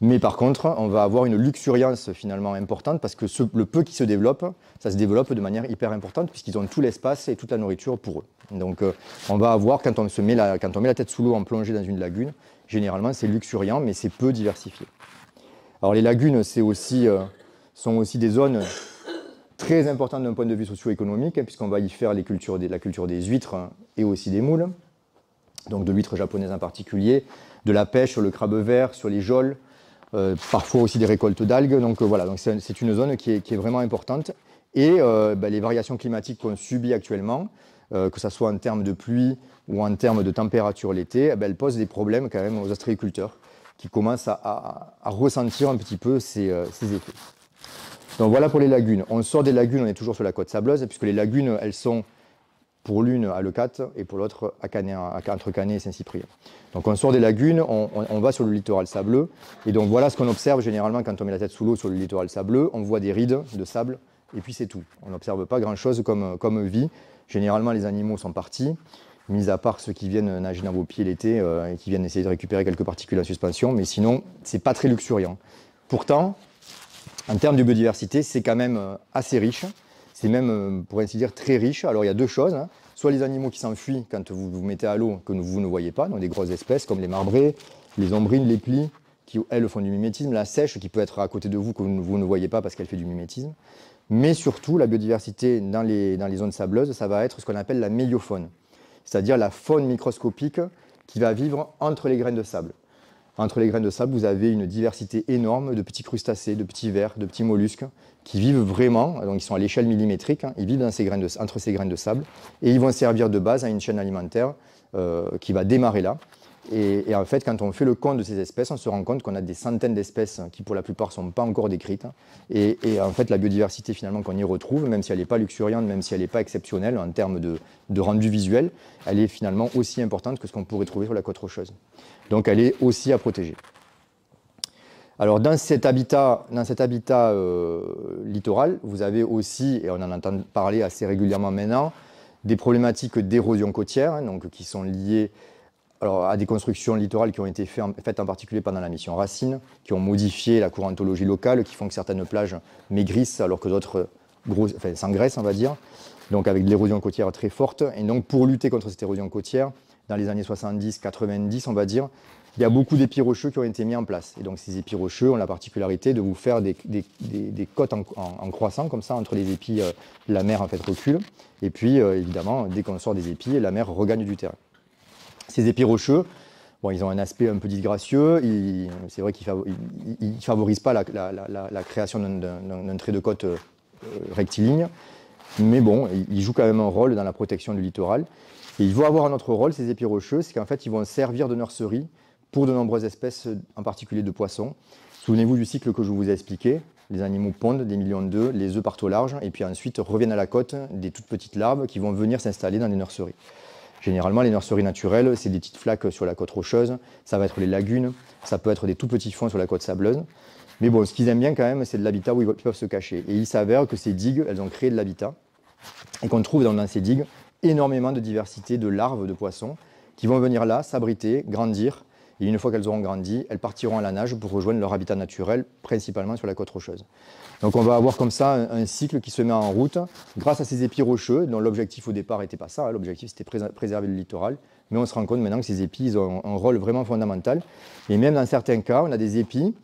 Mais par contre, on va avoir une luxuriance finalement importante parce que le peu qui se développe, ça se développe de manière hyper importante puisqu'ils ont tout l'espace et toute la nourriture pour eux. Donc on va avoir, quand on met la tête sous l'eau en plongée dans une lagune, généralement c'est luxuriant mais c'est peu diversifié. Alors les lagunes sont aussi des zones très importantes d'un point de vue socio-économique puisqu'on va y faire la culture des huîtres et aussi des moules, donc de l'huître japonaise en particulier, de la pêche sur le crabe vert, sur les geôles, parfois aussi des récoltes d'algues, donc voilà, donc c'est une zone qui est vraiment importante. Et les variations climatiques qu'on subit actuellement, que ce soit en termes de pluie ou en termes de température l'été, elles posent des problèmes quand même aux ostréiculteurs qui commencent à ressentir un petit peu ces effets. Donc voilà pour les lagunes. On sort des lagunes, on est toujours sur la côte sableuse, puisque les lagunes, elles sont pour l'une à Leucate et pour l'autre entre Canet et Saint-Cyprien. Donc on sort des lagunes, on va sur le littoral sableux, et donc voilà ce qu'on observe généralement quand on met la tête sous l'eau sur le littoral sableux, on voit des rides de sable, et puis c'est tout. On n'observe pas grand-chose comme vie. Généralement les animaux sont partis, mis à part ceux qui viennent nager dans vos pieds l'été et qui viennent essayer de récupérer quelques particules en suspension, mais sinon c'est pas très luxuriant. Pourtant, en termes de biodiversité, c'est quand même assez riche. C'est même, pour ainsi dire, très riche. Alors il y a deux choses, hein. Soit les animaux qui s'enfuient quand vous vous mettez à l'eau, que vous ne voyez pas, donc des grosses espèces comme les marbrés, les ombrines, les plis, qui elles font du mimétisme, la sèche qui peut être à côté de vous, que vous ne voyez pas parce qu'elle fait du mimétisme. Mais surtout, la biodiversité dans les zones sableuses, ça va être ce qu'on appelle la méliofaune, c'est-à-dire la faune microscopique qui va vivre entre les graines de sable. Entre les graines de sable, vous avez une diversité énorme de petits crustacés, de petits vers, de petits mollusques qui vivent vraiment, donc ils sont à l'échelle millimétrique, hein, ils vivent dans entre ces graines de sable et ils vont servir de base à une chaîne alimentaire qui va démarrer là. Et en fait, quand on fait le compte de ces espèces, on se rend compte qu'on a des centaines d'espèces qui, pour la plupart, ne sont pas encore décrites. Et en fait, la biodiversité finalement qu'on y retrouve, même si elle n'est pas luxuriante, même si elle n'est pas exceptionnelle en termes de rendu visuel, elle est finalement aussi importante que ce qu'on pourrait trouver sur la côte rocheuse. Donc, elle est aussi à protéger. Alors, dans cet habitat littoral, vous avez aussi, et on en entend parler assez régulièrement maintenant, des problématiques d'érosion côtière, hein, donc, qui sont liées à des constructions littorales qui ont été faites en particulier pendant la mission Racine, qui ont modifié la courantologie locale, qui font que certaines plages maigrissent alors que d'autres s'engraissent, on va dire, donc avec de l'érosion côtière très forte. Et donc pour lutter contre cette érosion côtière, dans les années 70-90, on va dire, il y a beaucoup d'épis rocheux qui ont été mis en place. Et donc ces épis rocheux ont la particularité de vous faire des côtes en croissant, comme ça, entre les épis, la mer en fait recule. Et puis évidemment, dès qu'on sort des épis, la mer regagne du terrain. Ces épis rocheux, bon, ils ont un aspect un peu disgracieux, c'est vrai qu'ils ne favorisent pas la création d'un trait de côte rectiligne, mais bon, ils jouent quand même un rôle dans la protection du littoral. Et ils vont avoir un autre rôle, ces épis rocheux, c'est qu'en fait, ils vont servir de nurserie pour de nombreuses espèces, en particulier de poissons. Souvenez-vous du cycle que je vous ai expliqué. Les animaux pondent des millions d'œufs, les œufs partent au large, et puis ensuite reviennent à la côte des toutes petites larves qui vont venir s'installer dans les nurseries. Généralement, les nurseries naturelles, c'est des petites flaques sur la côte rocheuse, ça va être les lagunes, ça peut être des tout petits fonds sur la côte sableuse. Mais bon, ce qu'ils aiment bien quand même, c'est de l'habitat où ils peuvent se cacher. Et il s'avère que ces digues, elles ont créé de l'habitat, et qu'on trouve dans ces digues énormément de diversité de larves de poissons qui vont venir là, s'abriter, grandir, et une fois qu'elles auront grandi, elles partiront à la nage pour rejoindre leur habitat naturel, principalement sur la côte rocheuse. Donc on va avoir comme ça un cycle qui se met en route grâce à ces épis rocheux, dont l'objectif au départ n'était pas ça, hein, l'objectif c'était préserver le littoral, mais on se rend compte maintenant que ces épis ils ont un rôle vraiment fondamental, et même dans certains cas, on a des épis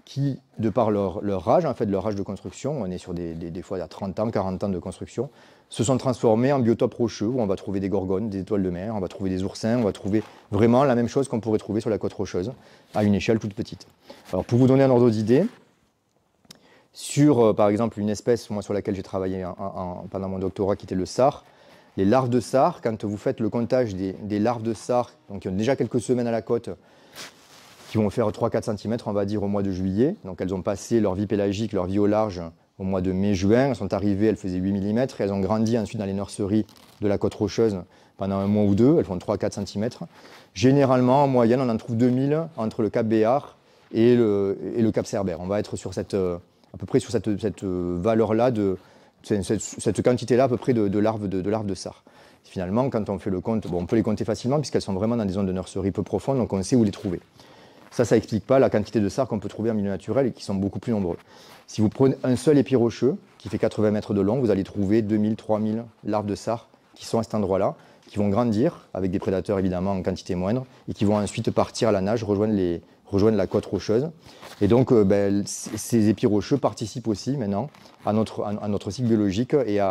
qui, de par leur âge, en fait, leur âge de construction, on est sur des fois à 30 ans, 40 ans de construction, se sont transformés en biotopes rocheux, où on va trouver des gorgones, des étoiles de mer, on va trouver des oursins, on va trouver vraiment la même chose qu'on pourrait trouver sur la côte rocheuse, à une échelle toute petite. Alors pour vous donner un ordre d'idée, sur par exemple une espèce moi, sur laquelle j'ai travaillé pendant mon doctorat, qui était le sard, les larves de sard, quand vous faites le comptage des larves de sard, donc qui ont déjà quelques semaines à la côte, qui vont faire 3-4 cm, on va dire, au mois de juillet. Donc elles ont passé leur vie pélagique, leur vie au large au mois de mai-juin. Elles sont arrivées, elles faisaient 8 mm. Et elles ont grandi ensuite dans les nurseries de la côte rocheuse pendant un mois ou deux. Elles font 3-4 cm. Généralement, en moyenne, on en trouve 2000 entre le cap Béar et le cap Cerbère. On va être sur à peu près sur cette valeur-là, cette quantité-là à peu près de larves de sard. Finalement, quand on fait le compte, bon, on peut les compter facilement puisqu'elles sont vraiment dans des zones de nurserie peu profondes, donc on sait où les trouver. Ça n'explique pas la quantité de sard qu'on peut trouver en milieu naturel et qui sont beaucoup plus nombreux. Si vous prenez un seul épi rocheux, qui fait 80 mètres de long, vous allez trouver 2000-3000 larves de sard qui sont à cet endroit-là, qui vont grandir, avec des prédateurs évidemment en quantité moindre, et qui vont ensuite partir à la nage, rejoindre la côte rocheuse. Et donc ces épis rocheux participent aussi maintenant à notre cycle biologique et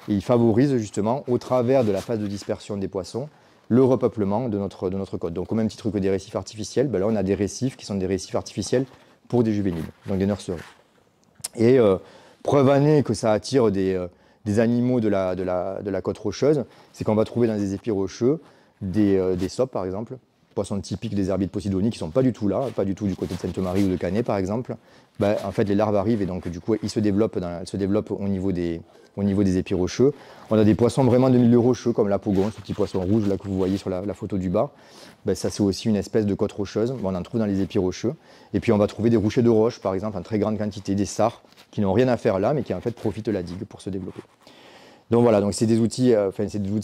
ils favorisent justement, au travers de la phase de dispersion des poissons, le repeuplement de notre côte. Donc au même titre que des récifs artificiels, là on a des récifs qui sont des récifs artificiels pour des juvéniles, donc des nurseries. Et preuve année que ça attire des animaux de la côte rocheuse, c'est qu'on va trouver dans des épis rocheux des sopes par exemple, poissons typiques des herbiers de Posidonie qui ne sont pas du tout là, pas du tout du côté de Sainte-Marie ou de Canet par exemple. En fait les larves arrivent et donc du coup elles se développent au niveau des épis rocheux. On a des poissons vraiment de milieu rocheux comme l'apogon, ce petit poisson rouge là que vous voyez sur la photo du bas. Ça c'est aussi une espèce de côte rocheuse, on en trouve dans les épis rocheux. Et puis on va trouver des rouchers de roche par exemple en très grande quantité, des sards qui n'ont rien à faire là mais qui en fait profitent de la digue pour se développer. Donc voilà, donc c'est des outils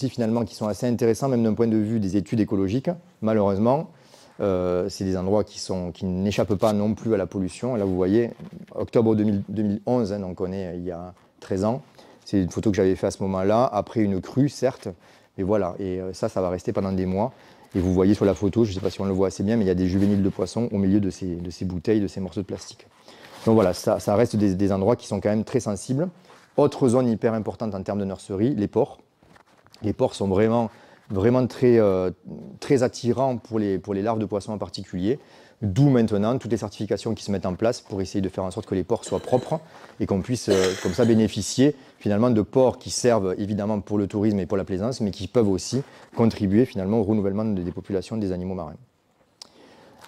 finalement qui sont assez intéressants même d'un point de vue des études écologiques. Malheureusement, c'est des endroits qui n'échappent pas non plus à la pollution. Là vous voyez, octobre 2011, hein, donc on est il y a 13 ans. C'est une photo que j'avais faite à ce moment-là, après une crue certes, mais voilà, et ça va rester pendant des mois. Et vous voyez sur la photo, je ne sais pas si on le voit assez bien, mais il y a des juvéniles de poissons au milieu de ces bouteilles, de ces morceaux de plastique. Donc voilà, ça reste des endroits qui sont quand même très sensibles. Autre zone hyper importante en termes de nurserie, les ports. Les ports sont vraiment très attirants pour les larves de poissons en particulier. D'où maintenant toutes les certifications qui se mettent en place pour essayer de faire en sorte que les ports soient propres et qu'on puisse comme ça bénéficier finalement de ports qui servent évidemment pour le tourisme et pour la plaisance, mais qui peuvent aussi contribuer finalement au renouvellement des populations des animaux marins.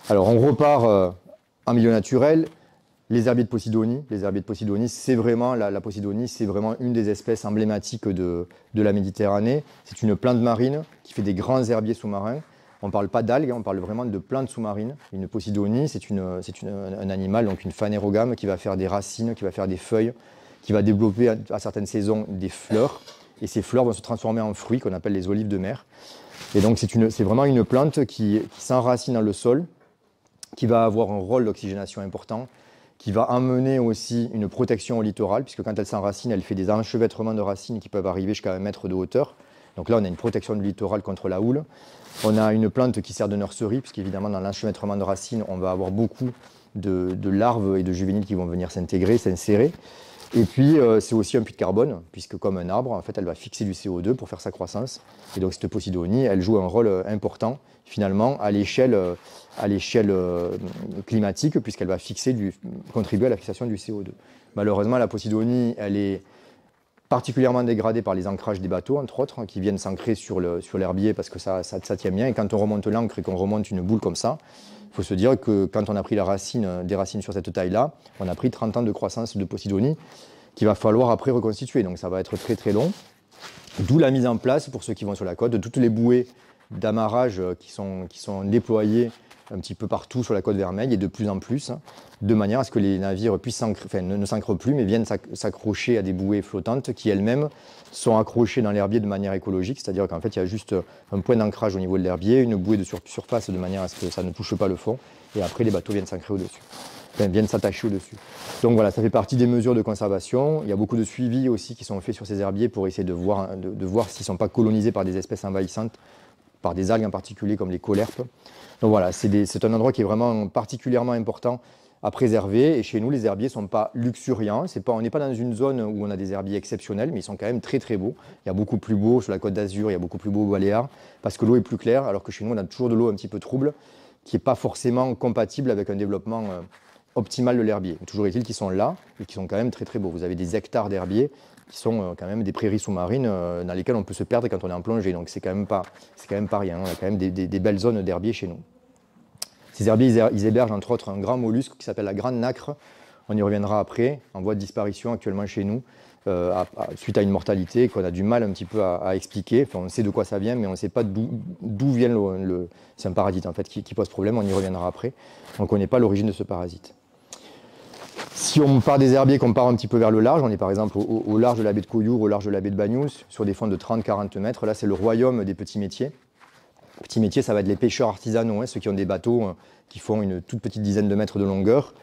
Alors on repart en milieu naturel. Les herbiers de Posidonie. Les herbiers de Posidonie, c'est vraiment la Posidonie, c'est vraiment une des espèces emblématiques de la Méditerranée. C'est une plante marine qui fait des grands herbiers sous-marins. On ne parle pas d'algues, on parle vraiment de plantes sous-marines. Une Posidonie, c'est un animal, donc une phanérogame, qui va faire des racines, qui va faire des feuilles, qui va développer à certaines saisons des fleurs. et ces fleurs vont se transformer en fruits qu'on appelle les olives de mer. Et donc c'est vraiment une plante qui s'enracine dans le sol, qui va avoir un rôle d'oxygénation important, qui va amener aussi une protection au littoral, puisque quand elle s'enracine, elle fait des enchevêtrements de racines qui peuvent arriver jusqu'à 1 mètre de hauteur. Donc là, on a une protection du littoral contre la houle. On a une plante qui sert de nurserie, puisqu'évidemment, dans l'enchevêtrement de racines, on va avoir beaucoup de larves et de juvéniles qui vont venir s'intégrer, s'insérer. Et puis, c'est aussi un puits de carbone, puisque comme un arbre, en fait, elle va fixer du CO2 pour faire sa croissance. Et donc, cette Posidonie, elle joue un rôle important, finalement, à l'échelle climatique, puisqu'elle va contribuer à la fixation du CO2. Malheureusement, la Posidonie, elle est particulièrement dégradée par les ancrages des bateaux, entre autres, qui viennent s'ancrer sur l'herbier parce que ça tient bien. Et quand on remonte l'ancre et qu'on remonte une boule comme ça, il faut se dire que quand on a pris des racines sur cette taille-là, on a pris 30 ans de croissance de Posidonie qu'il va falloir après reconstituer. Donc ça va être très très long. D'où la mise en place, pour ceux qui vont sur la côte, de toutes les bouées d'amarrage qui sont déployées un petit peu partout sur la côte Vermeille et de plus en plus, de manière à ce que les navires puissent ne s'ancrent plus, mais viennent s'accrocher à des bouées flottantes qui elles-mêmes sont accrochées dans l'herbier de manière écologique, c'est-à-dire qu'en fait il y a juste un point d'ancrage au niveau de l'herbier, une bouée de surface de manière à ce que ça ne touche pas le fond, et après les bateaux viennent s'ancrer au-dessus, viennent s'attacher au-dessus. Donc voilà, ça fait partie des mesures de conservation. Il y a beaucoup de suivis aussi qui sont faits sur ces herbiers pour essayer de voir s'ils ne sont pas colonisés par des espèces envahissantes, par des algues en particulier comme les caulerpes. Donc voilà, c'est un endroit qui est vraiment particulièrement important à préserver. Et chez nous, les herbiers ne sont pas luxuriants. On n'est pas dans une zone où on a des herbiers exceptionnels, mais ils sont quand même très très beaux. Il y a beaucoup plus beau sur la côte d'Azur, il y a beaucoup plus beau au Baléares, parce que l'eau est plus claire, alors que chez nous, on a toujours de l'eau un petit peu trouble, qui n'est pas forcément compatible avec un développement optimal de l'herbier. Toujours est-il qu'ils sont là et qui sont quand même très très beaux. Vous avez des hectares d'herbiers qui sont quand même des prairies sous-marines dans lesquelles on peut se perdre quand on est en plongée. Donc c'est quand même pas rien. On a quand même des belles zones d'herbiers chez nous. Ces herbiers, ils hébergent entre autres un grand mollusque qui s'appelle la grande nacre. On y reviendra après, en voie de disparition actuellement chez nous, suite à une mortalité qu'on a du mal un petit peu à expliquer. Enfin, on sait de quoi ça vient, mais on ne sait pas d'où vient c'est un parasite en fait qui pose problème, on y reviendra après. On ne connaît pas l'origine de ce parasite. Si on part des herbiers, qu'on part un petit peu vers le large, on est par exemple au large de la baie de Collioure, au large de la baie de Bagnous, sur des fonds de 30-40 mètres. Là, c'est le royaume des petits métiers. Petits métiers, ça va être les pêcheurs artisanaux, ceux qui ont des bateaux qui font une toute petite dizaine de mètres de longueur,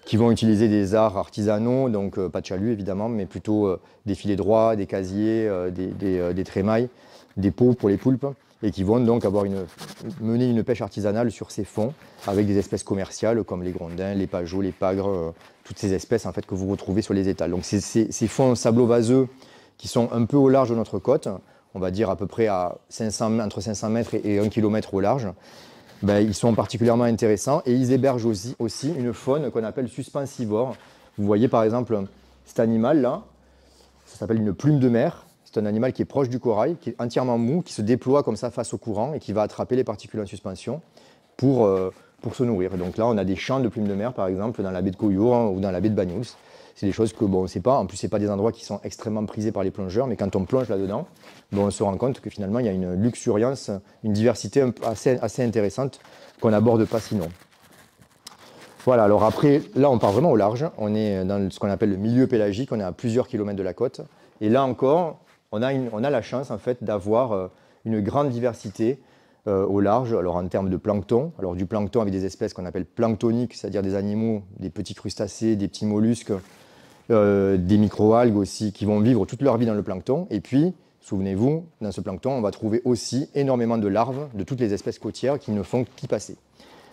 qui vont utiliser des arts artisanaux, donc pas de chalut évidemment, mais plutôt des filets droits, des casiers, des trémailles, des pots pour les poulpes, et qui vont donc mener une pêche artisanale sur ces fonds, avec des espèces commerciales comme les grondins, les pageaux, les pagres, toutes ces espèces en fait, que vous retrouvez sur les étals. Donc ces fonds sablo-vaseux qui sont un peu au large de notre côte, on va dire à peu près entre 500 mètres et 1 km au large, ils sont particulièrement intéressants et ils hébergent aussi une faune qu'on appelle suspensivore. Vous voyez par exemple cet animal-là, ça s'appelle une plume de mer. C'est un animal qui est proche du corail, qui est entièrement mou, qui se déploie comme ça face au courant et qui va attraper les particules en suspension pour se nourrir. Donc là, on a des champs de plumes de mer, par exemple, dans la baie de Collioure ou dans la baie de Bagnous. C'est des choses que, on ne sait pas. En plus, ce n'est pas des endroits qui sont extrêmement prisés par les plongeurs, mais quand on plonge là-dedans, on se rend compte que finalement, il y a une luxuriance, une diversité assez intéressante qu'on n'aborde pas sinon. Voilà, alors après, là, on part vraiment au large. On est dans ce qu'on appelle le milieu pélagique. On est à plusieurs kilomètres de la côte. Et là encore, on a la chance, en fait, d'avoir une grande diversité au large, alors en termes de plancton. Alors du plancton avec des espèces qu'on appelle planctoniques, c'est-à-dire des animaux, des petits crustacés, des petits mollusques, des microalgues aussi, qui vont vivre toute leur vie dans le plancton. Et puis, souvenez-vous, dans ce plancton, on va trouver aussi énormément de larves de toutes les espèces côtières qui ne font qu'y passer.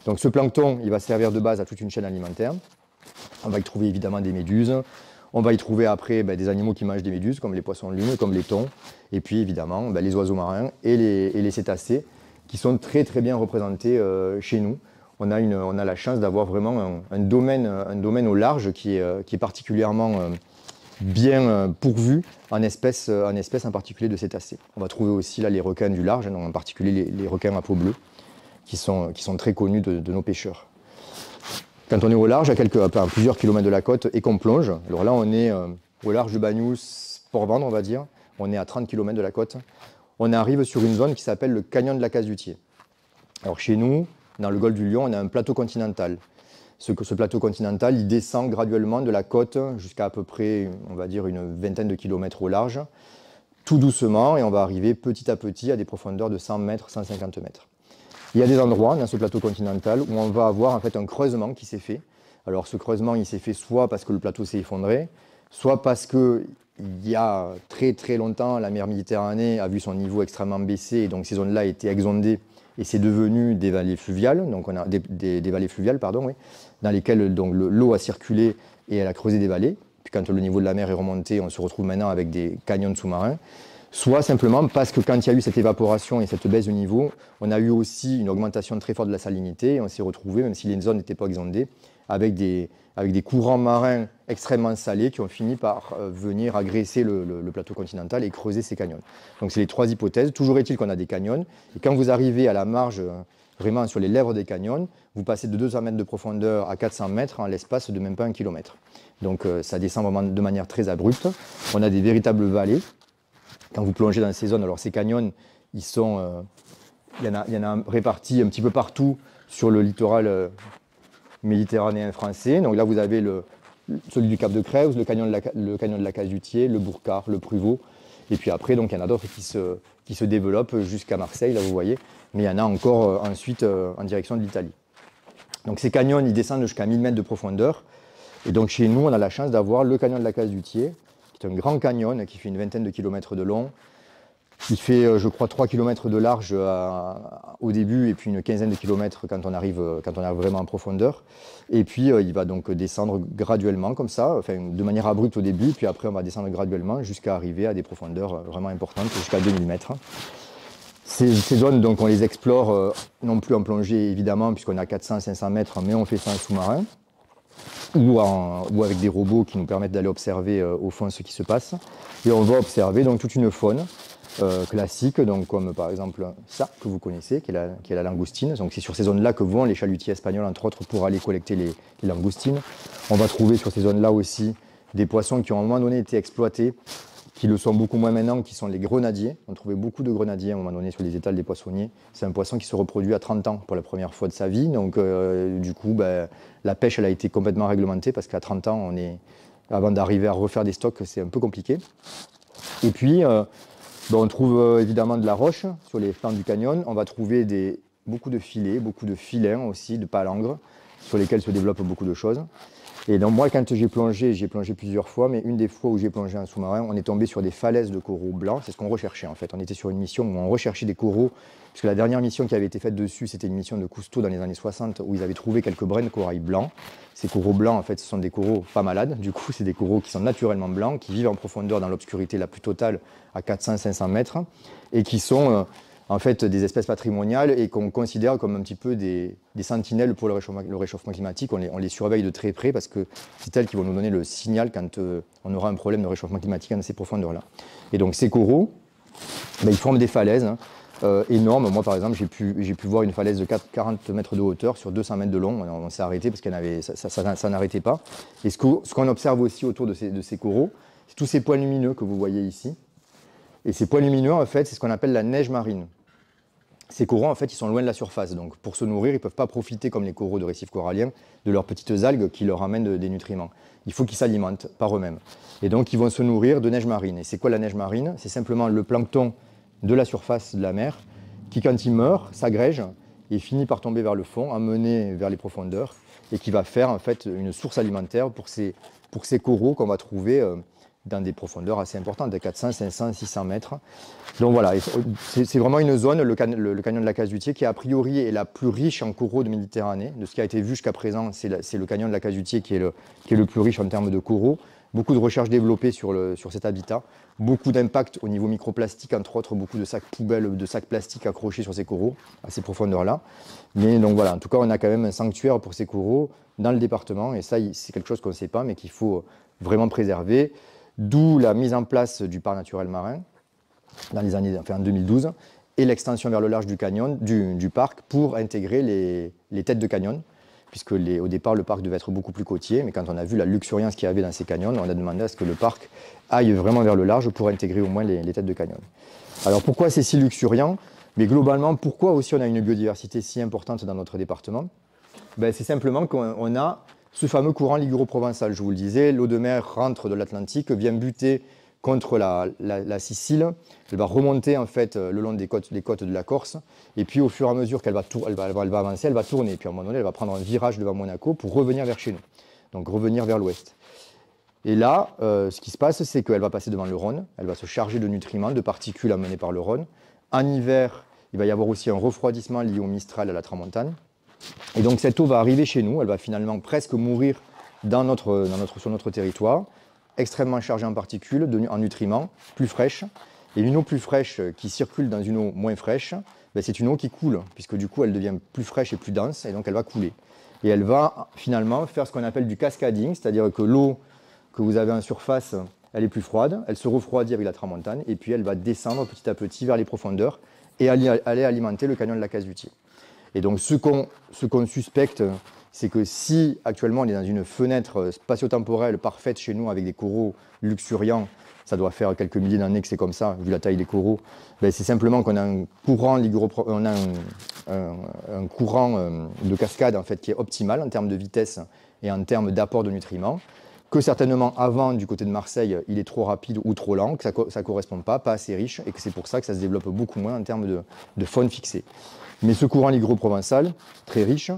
Donc ce plancton, il va servir de base à toute une chaîne alimentaire. On va y trouver évidemment des méduses. On va y trouver après des animaux qui mangent des méduses, comme les poissons lune, comme les thons. Et puis évidemment, les oiseaux marins et les cétacés, qui sont très très bien représentés chez nous. On a la chance d'avoir vraiment un domaine au large qui est particulièrement bien pourvu en espèces en particulier de cétacés. On va trouver aussi là les requins du large, en particulier les requins à peau bleue, qui sont très connus de nos pêcheurs. Quand on est au large, à plusieurs kilomètres de la côte et qu'on plonge, alors là on est au large de Bagnous, Port-Vendre on va dire, on est à 30 km de la côte, on arrive sur une zone qui s'appelle le canyon de la Casutier. Alors chez nous, dans le golfe du Lion, on a un plateau continental. Ce plateau continental, il descend graduellement de la côte jusqu'à à peu près, on va dire, une vingtaine de kilomètres au large. tout doucement, et on va arriver petit à petit à des profondeurs de 100 mètres, 150 mètres. Il y a des endroits dans ce plateau continental où on va avoir en fait un creusement qui s'est fait. Alors ce creusement, il s'est fait soit parce que le plateau s'est effondré, soit parce que il y a très très longtemps, la mer Méditerranée a vu son niveau extrêmement baisser, et donc ces zones-là étaient exondées, et c'est devenu des vallées fluviales, donc on a des vallées fluviales, pardon, oui, dans lesquelles donc l'eau a circulé et elle a creusé des vallées. Puis quand le niveau de la mer est remonté, on se retrouve maintenant avec des canyons sous-marins. Soit simplement parce que quand il y a eu cette évaporation et cette baisse de niveau, on a eu aussi une augmentation très forte de la salinité, et on s'est retrouvé, même si les zones n'étaient pas exondées, avec des courants marins extrêmement salés qui ont fini par venir agresser le plateau continental et creuser ces canyons. Donc c'est les trois hypothèses. Toujours est-il qu'on a des canyons, et quand vous arrivez à la marge, vraiment sur les lèvres des canyons, vous passez de 200 mètres de profondeur à 400 mètres en l'espace de même pas 1 kilomètre. Donc ça descend vraiment de manière très abrupte. On a des véritables vallées. Quand vous plongez dans ces zones, alors ces canyons, il y en a répartis un petit peu partout sur le littoral méditerranéen français. Donc là, vous avez celui du Cap de Creuse, le canyon de la Cazutier, le Bourcard, le Pruvot. Et puis après, donc, il y en a d'autres qui se développent jusqu'à Marseille, là vous voyez. Mais il y en a encore ensuite en direction de l'Italie. Donc ces canyons, ils descendent jusqu'à 1000 mètres de profondeur. Et donc chez nous, on a la chance d'avoir le canyon de la Cazutier, qui est un grand canyon qui fait une vingtaine de kilomètres de long. Il fait, je crois, 3 km de large au début, et puis une quinzaine de kilomètres quand on arrive vraiment en profondeur. Et puis il va donc descendre graduellement comme ça, enfin, de manière abrupte au début, puis après on va descendre graduellement jusqu'à arriver à des profondeurs vraiment importantes, jusqu'à 2000 mètres. Ces zones, donc, on les explore non plus en plongée évidemment, puisqu'on est à 400-500 mètres, mais on fait ça en sous-marin, ou avec des robots qui nous permettent d'aller observer au fond ce qui se passe. Et on va observer donc toute une faune classique, donc comme par exemple ça que vous connaissez, qui est la langoustine. Donc c'est sur ces zones-là que vont les chalutiers espagnols, entre autres, pour aller collecter les langoustines. On va trouver sur ces zones-là aussi des poissons qui ont à un moment donné été exploités, qui le sont beaucoup moins maintenant, qui sont les grenadiers. On trouvait beaucoup de grenadiers à un moment donné sur les étals des poissonniers. C'est un poisson qui se reproduit à 30 ans pour la première fois de sa vie. Donc du coup, la pêche, elle a été complètement réglementée, parce qu'à 30 ans, avant d'arriver à refaire des stocks, c'est un peu compliqué. Et puis, on trouve évidemment de la roche sur les flancs du canyon. On va trouver beaucoup de filets, beaucoup de filins aussi, de palangres, sur lesquels se développent beaucoup de choses. Et donc moi, quand j'ai plongé plusieurs fois, mais une des fois où j'ai plongé en sous-marin, on est tombé sur des falaises de coraux blancs. C'est ce qu'on recherchait en fait. On était sur une mission où on recherchait des coraux, puisque la dernière mission qui avait été faite dessus, c'était une mission de Cousteau dans les années 60, où ils avaient trouvé quelques brins de corail blancs. Ces coraux blancs, en fait, ce sont des coraux pas malades. Du coup, c'est des coraux qui sont naturellement blancs, qui vivent en profondeur dans l'obscurité la plus totale, à 400-500 mètres, et qui sont en fait des espèces patrimoniales, et qu'on considère comme un petit peu des sentinelles pour le réchauffement climatique. On les surveille de très près, parce que c'est elles qui vont nous donner le signal quand on aura un problème de réchauffement climatique dans ces profondeurs-là. Et donc ces coraux, ils forment des falaises énormes. Moi, par exemple, j'ai pu voir une falaise de 40 mètres de hauteur sur 200 mètres de long. On s'est arrêté parce que ça n'arrêtait pas. Et ce qu'on observe aussi autour de ces coraux, c'est tous ces points lumineux que vous voyez ici. Et ces points lumineux, en fait, c'est ce qu'on appelle la neige marine. Ces coraux, en fait, ils sont loin de la surface. Donc, pour se nourrir, ils ne peuvent pas profiter, comme les coraux de récifs coralliens, de leurs petites algues qui leur amènent des nutriments. Il faut qu'ils s'alimentent par eux-mêmes. Et donc, ils vont se nourrir de neige marine. Et c'est quoi la neige marine? C'est simplement le plancton de la surface de la mer qui, quand il meurt, s'agrège et finit par tomber vers le fond, emmené vers les profondeurs, et qui va faire, en fait, une source alimentaire pour ces coraux qu'on va trouver dans des profondeurs assez importantes, de 400, 500, 600 mètres. Donc voilà, c'est vraiment une zone, le canyon de la Cazutier, qui a priori est la plus riche en coraux de Méditerranée. De ce qui a été vu jusqu'à présent, c'est le canyon de la Cazutier qui est le plus riche en termes de coraux. Beaucoup de recherches développées sur cet habitat, beaucoup d'impact au niveau microplastique, entre autres beaucoup de sacs poubelles, de sacs plastiques accrochés sur ces coraux, à ces profondeurs-là. Mais donc voilà, en tout cas, on a quand même un sanctuaire pour ces coraux dans le département, et ça, c'est quelque chose qu'on ne sait pas, mais qu'il faut vraiment préserver. D'où la mise en place du parc naturel marin en 2012, et l'extension vers le large du canyon, du parc, pour intégrer les têtes de canyon, puisque au départ le parc devait être beaucoup plus côtier, mais quand on a vu la luxuriance qu'il y avait dans ces canyons, on a demandé à ce que le parc aille vraiment vers le large pour intégrer au moins les têtes de canyon. Alors pourquoi c'est si luxuriant? Mais globalement, pourquoi aussi on a une biodiversité si importante dans notre département? C'est simplement qu'on a ce fameux courant liguro-provençal. Je vous le disais, l'eau de mer rentre de l'Atlantique, vient buter contre la Sicile, elle va remonter en fait le long des côtes de la Corse, et puis au fur et à mesure qu'elle va avancer, elle va tourner, et puis à un moment donné, elle va prendre un virage devant Monaco pour revenir vers chez nous, donc revenir vers l'ouest. Et là, ce qui se passe, c'est qu'elle va passer devant le Rhône, elle va se charger de nutriments, de particules amenées par le Rhône. En hiver, il va y avoir aussi un refroidissement lié au Mistral, à la Tramontane. Et donc cette eau va arriver chez nous, elle va finalement presque mourir sur notre territoire, extrêmement chargée en particules, en nutriments, plus fraîche. Et une eau plus fraîche qui circule dans une eau moins fraîche, ben c'est une eau qui coule, puisque du coup elle devient plus fraîche et plus dense, et donc elle va couler. Et elle va finalement faire ce qu'on appelle du cascading, c'est-à-dire que l'eau que vous avez en surface, elle est plus froide, elle se refroidit avec la tramontane, et puis elle va descendre petit à petit vers les profondeurs et aller alimenter le canyon de la Casutier. Et donc ce qu'on suspecte, c'est que si actuellement on est dans une fenêtre spatio-temporelle parfaite chez nous avec des coraux luxuriants, ça doit faire quelques milliers d'années que c'est comme ça, vu la taille des coraux, ben c'est simplement qu'on a un courant, un courant de cascade en fait, qui est optimal en termes de vitesse et en termes d'apport de nutriments, que certainement avant, du côté de Marseille, il est trop rapide ou trop lent, que ça ne correspond pas assez riche, et que c'est pour ça que ça se développe beaucoup moins en termes de faune fixée. Mais ce courant liguro-provençal, très riche,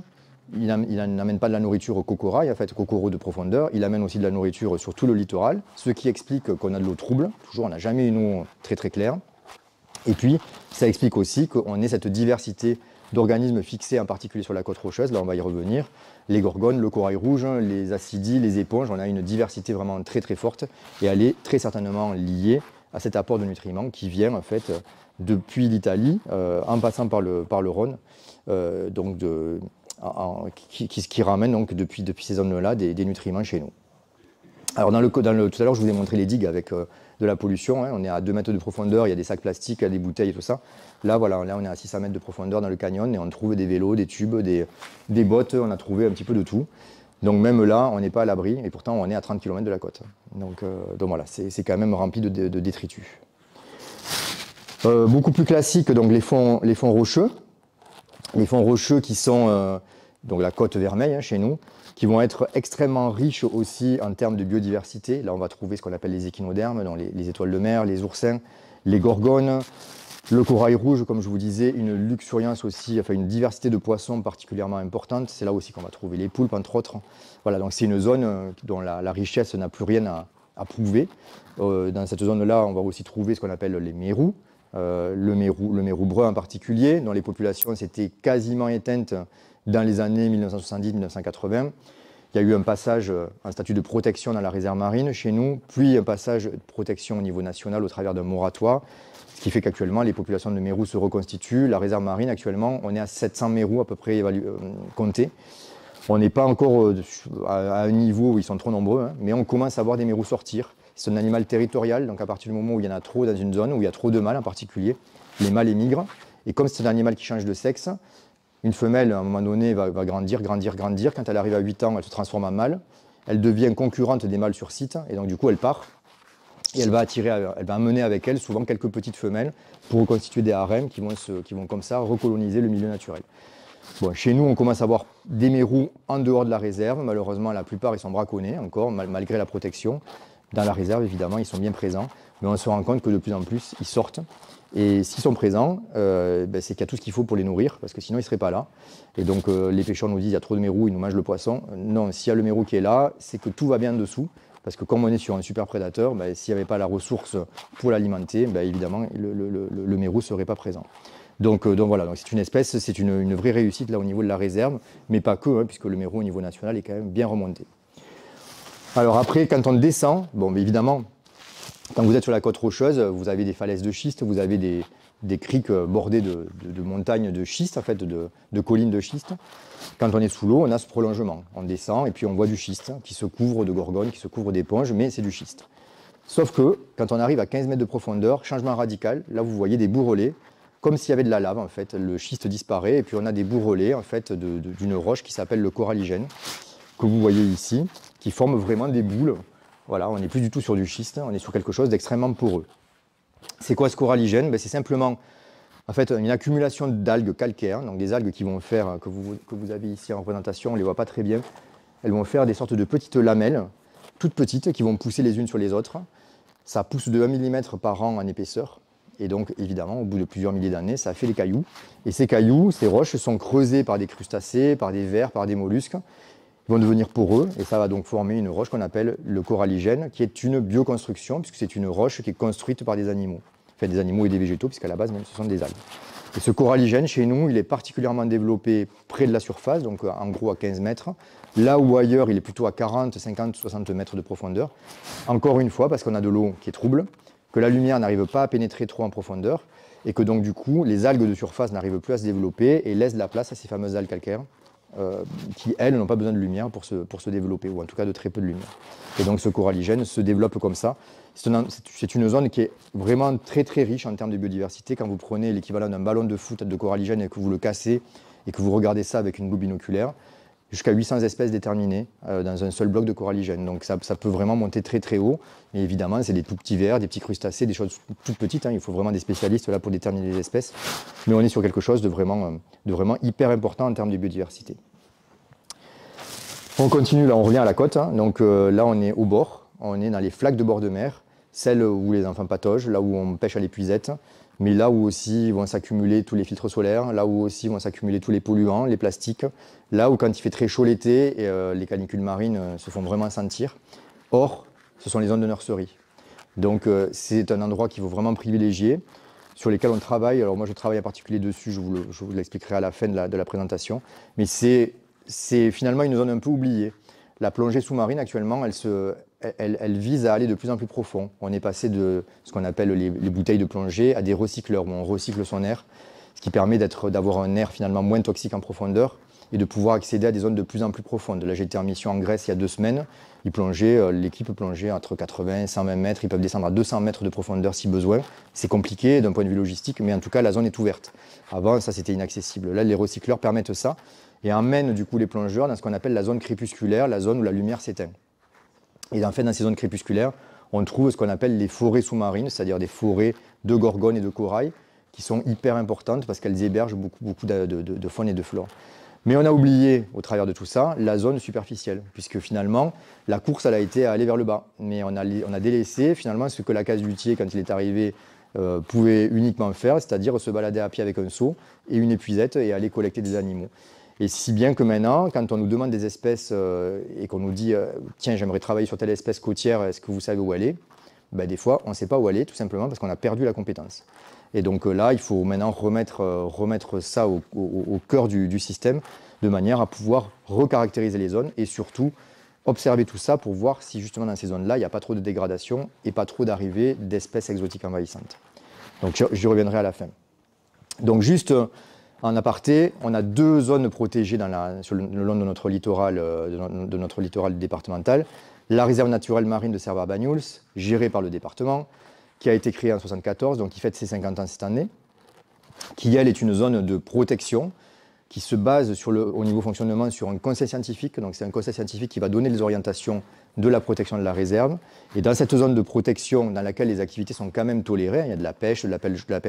il n'amène pas de la nourriture au cocorail, en fait, cocoraux de profondeur, il amène aussi de la nourriture sur tout le littoral, ce qui explique qu'on a de l'eau trouble, toujours on n'a jamais une eau très très claire. Et puis, ça explique aussi qu'on ait cette diversité d'organismes fixés, en particulier sur la côte rocheuse, là on va y revenir, les gorgones, le corail rouge, les acidies, les éponges, on a une diversité vraiment très très forte, et elle est très certainement liée à cet apport de nutriments qui vient en fait depuis l'Italie, en passant par le Rhône, qui ramène donc depuis ces zones-là des nutriments chez nous. Alors tout à l'heure, je vous ai montré les digues avec de la pollution. On est à 2 mètres de profondeur, il y a des sacs plastiques, il y a des bouteilles et tout ça. Là, voilà, on est à 600 mètres de profondeur dans le canyon et on trouve des vélos, des tubes, des bottes, on a trouvé un petit peu de tout. Donc même là, on n'est pas à l'abri et pourtant on est à 30 km de la côte. Donc voilà, c'est quand même rempli de détritus. Beaucoup plus classique, donc les fonds rocheux. Les fonds rocheux qui sont donc la côte vermeille chez nous, qui vont être extrêmement riches aussi en termes de biodiversité. Là, on va trouver ce qu'on appelle les échinodermes, donc les étoiles de mer, les oursins, les gorgones, le corail rouge, comme je vous disais, une luxuriance aussi, enfin une diversité de poissons particulièrement importante. C'est là aussi qu'on va trouver les poulpes, entre autres. Voilà, donc c'est une zone dont la richesse n'a plus rien à prouver. Dans cette zone-là, on va aussi trouver ce qu'on appelle les mérous, le mérou brun en particulier, dont les populations s'étaient quasiment éteintes dans les années 1970-1980. Il y a eu un passage en statut de protection dans la réserve marine chez nous, puis un passage de protection au niveau national au travers d'un moratoire, ce qui fait qu'actuellement les populations de mérous se reconstituent. La réserve marine, actuellement, on est à 700 mérous à peu près comptés. On n'est pas encore à un niveau où ils sont trop nombreux, mais on commence à voir des mérous sortir. C'est un animal territorial, donc à partir du moment où il y en a trop dans une zone, où il y a trop de mâles en particulier, les mâles émigrent. Et comme c'est un animal qui change de sexe, une femelle, à un moment donné, va grandir. Quand elle arrive à 8 ans, elle se transforme en mâle. Elle devient concurrente des mâles sur site, et donc du coup, elle part. Et elle va amener avec elle souvent quelques petites femelles pour reconstituer des harems qui vont comme ça recoloniser le milieu naturel. Bon, chez nous, on commence à avoir des mérous en dehors de la réserve. Malheureusement, la plupart, ils sont braconnés encore, malgré la protection. Dans la réserve, évidemment, ils sont bien présents. Mais on se rend compte que de plus en plus, ils sortent. Et s'ils sont présents, c'est qu'il y a tout ce qu'il faut pour les nourrir, parce que sinon ils ne seraient pas là. Et donc les pêcheurs nous disent il y a trop de mérous, ils nous mangent le poisson. Non, s'il y a le mérou qui est là, c'est que tout va bien dessous. Parce que comme on est sur un super prédateur, s'il n'y avait pas la ressource pour l'alimenter, évidemment, le mérou ne serait pas présent. Donc voilà, c'est une espèce, c'est une vraie réussite là au niveau de la réserve, mais pas que, puisque le mérou au niveau national est quand même bien remonté. Alors après, quand on descend, évidemment, quand vous êtes sur la côte rocheuse, vous avez des falaises de schiste, vous avez des criques bordées de montagnes de schiste, en fait, de collines de schiste. Quand on est sous l'eau, on a ce prolongement. On descend et puis on voit du schiste qui se couvre de gorgones, qui se couvre d'éponges, mais c'est du schiste. Sauf que, quand on arrive à 15 mètres de profondeur, changement radical, là vous voyez des bourrelets, comme s'il y avait de la lave, en fait. Le schiste disparaît et puis on a des bourrelets, en fait, d'une roche qui s'appelle le coralligène, que vous voyez ici, qui forment vraiment des boules. Voilà, on n'est plus du tout sur du schiste, on est sur quelque chose d'extrêmement poreux. C'est quoi ce coralligène? C'est simplement en fait, une accumulation d'algues calcaires, donc des algues qui vont faire, que vous avez ici en représentation, on ne les voit pas très bien, elles vont faire des sortes de petites lamelles, toutes petites, qui vont pousser les unes sur les autres. ça pousse de 1 mm par an en épaisseur. Et donc, évidemment, au bout de plusieurs milliers d'années, ça fait des cailloux. Et ces cailloux, ces roches, sont creusés par des crustacés, par des vers, par des mollusques. Ils vont devenir poreux, et ça va donc former une roche qu'on appelle le coralligène, qui est une bioconstruction, puisque c'est une roche qui est construite par des animaux. Enfin, des animaux et des végétaux, puisqu'à la base, même, ce sont des algues. Et ce coralligène, chez nous, il est particulièrement développé près de la surface, donc en gros à 15 mètres. Là où ailleurs, il est plutôt à 40, 50, 60 mètres de profondeur. Encore une fois, parce qu'on a de l'eau qui est trouble, que la lumière n'arrive pas à pénétrer trop en profondeur, et que donc du coup, les algues de surface n'arrivent plus à se développer et laissent la place à ces fameuses algues calcaires qui, elles, n'ont pas besoin de lumière pour se développer, ou en tout cas de très peu de lumière. Et donc ce coralligène se développe comme ça. C'est une zone qui est vraiment très très riche en termes de biodiversité. Quand vous prenez l'équivalent d'un ballon de foot de coralligène et que vous le cassez et que vous regardez ça avec une loupe binoculaire, jusqu'à 800 espèces déterminées dans un seul bloc de coralligène. Donc ça peut vraiment monter très très haut. Et évidemment, c'est des tout petits vers, des petits crustacés, des choses toutes petites. Il faut vraiment des spécialistes là pour déterminer les espèces. Mais on est sur quelque chose de vraiment hyper important en termes de biodiversité. On continue, là on revient à la côte. Donc là on est au bord, on est dans les flaques de bord de mer, celles où les enfants pataugent, là où on pêche à l'épuisette. Mais là où aussi vont s'accumuler tous les filtres solaires, là où aussi vont s'accumuler tous les polluants, les plastiques, là où quand il fait très chaud l'été, les canicules marines se font vraiment sentir. Or, ce sont les zones de nurserie. Donc c'est un endroit qu'il faut vraiment privilégier, sur lesquels on travaille. Alors moi je travaille en particulier dessus, je vous l'expliquerai à la fin de la présentation. Mais c'est finalement une zone un peu oubliée. La plongée sous-marine actuellement, elle vise à aller de plus en plus profond. On est passé de ce qu'on appelle les bouteilles de plongée à des recycleurs, où on recycle son air, ce qui permet d'avoir un air finalement moins toxique en profondeur et de pouvoir accéder à des zones de plus en plus profondes. Là, j'étais en mission en Grèce il y a 2 semaines. L'équipe plongeait entre 80 et 120 mètres. Ils peuvent descendre à 200 mètres de profondeur si besoin. C'est compliqué d'un point de vue logistique, mais en tout cas, la zone est ouverte. Avant, ça, c'était inaccessible. Là, les recycleurs permettent ça et emmènent du coup les plongeurs dans ce qu'on appelle la zone crépusculaire, la zone où la lumière s'éteint. Et en fait, dans ces zones crépusculaires, on trouve ce qu'on appelle les forêts sous-marines, c'est-à-dire des forêts de gorgones et de corail, qui sont hyper importantes parce qu'elles hébergent beaucoup de faune et de flore. Mais on a oublié, au travers de tout ça, la zone superficielle, puisque finalement, la course, elle a été à aller vers le bas. Mais on a délaissé finalement ce que la case-lutier, quand il est arrivé, pouvait uniquement faire, c'est-à-dire se balader à pied avec un seau et une épuisette et aller collecter des animaux. Et si bien que maintenant, quand on nous demande des espèces et qu'on nous dit « Tiens, j'aimerais travailler sur telle espèce côtière, est-ce que vous savez où elle est ?» Ben, des fois, on ne sait pas où elle est, tout simplement parce qu'on a perdu la compétence. Et donc là, il faut maintenant remettre ça au cœur du système, de manière à pouvoir recaractériser les zones et surtout observer tout ça pour voir si justement dans ces zones-là, il n'y a pas trop de dégradation et pas trop d'arrivée d'espèces exotiques envahissantes. Donc j'y reviendrai à la fin. Donc juste en aparté, on a 2 zones protégées le long de notre littoral départemental. La réserve naturelle marine de Cervera-Banyuls, gérée par le département, qui a été créée en 1974, donc qui fête ses 50 ans cette année, qui, elle, est une zone de protection qui se base au niveau fonctionnement sur un conseil scientifique. Donc c'est un conseil scientifique qui va donner les orientations de la protection de la réserve. Et dans cette zone de protection, dans laquelle les activités sont quand même tolérées, il y a de la pêche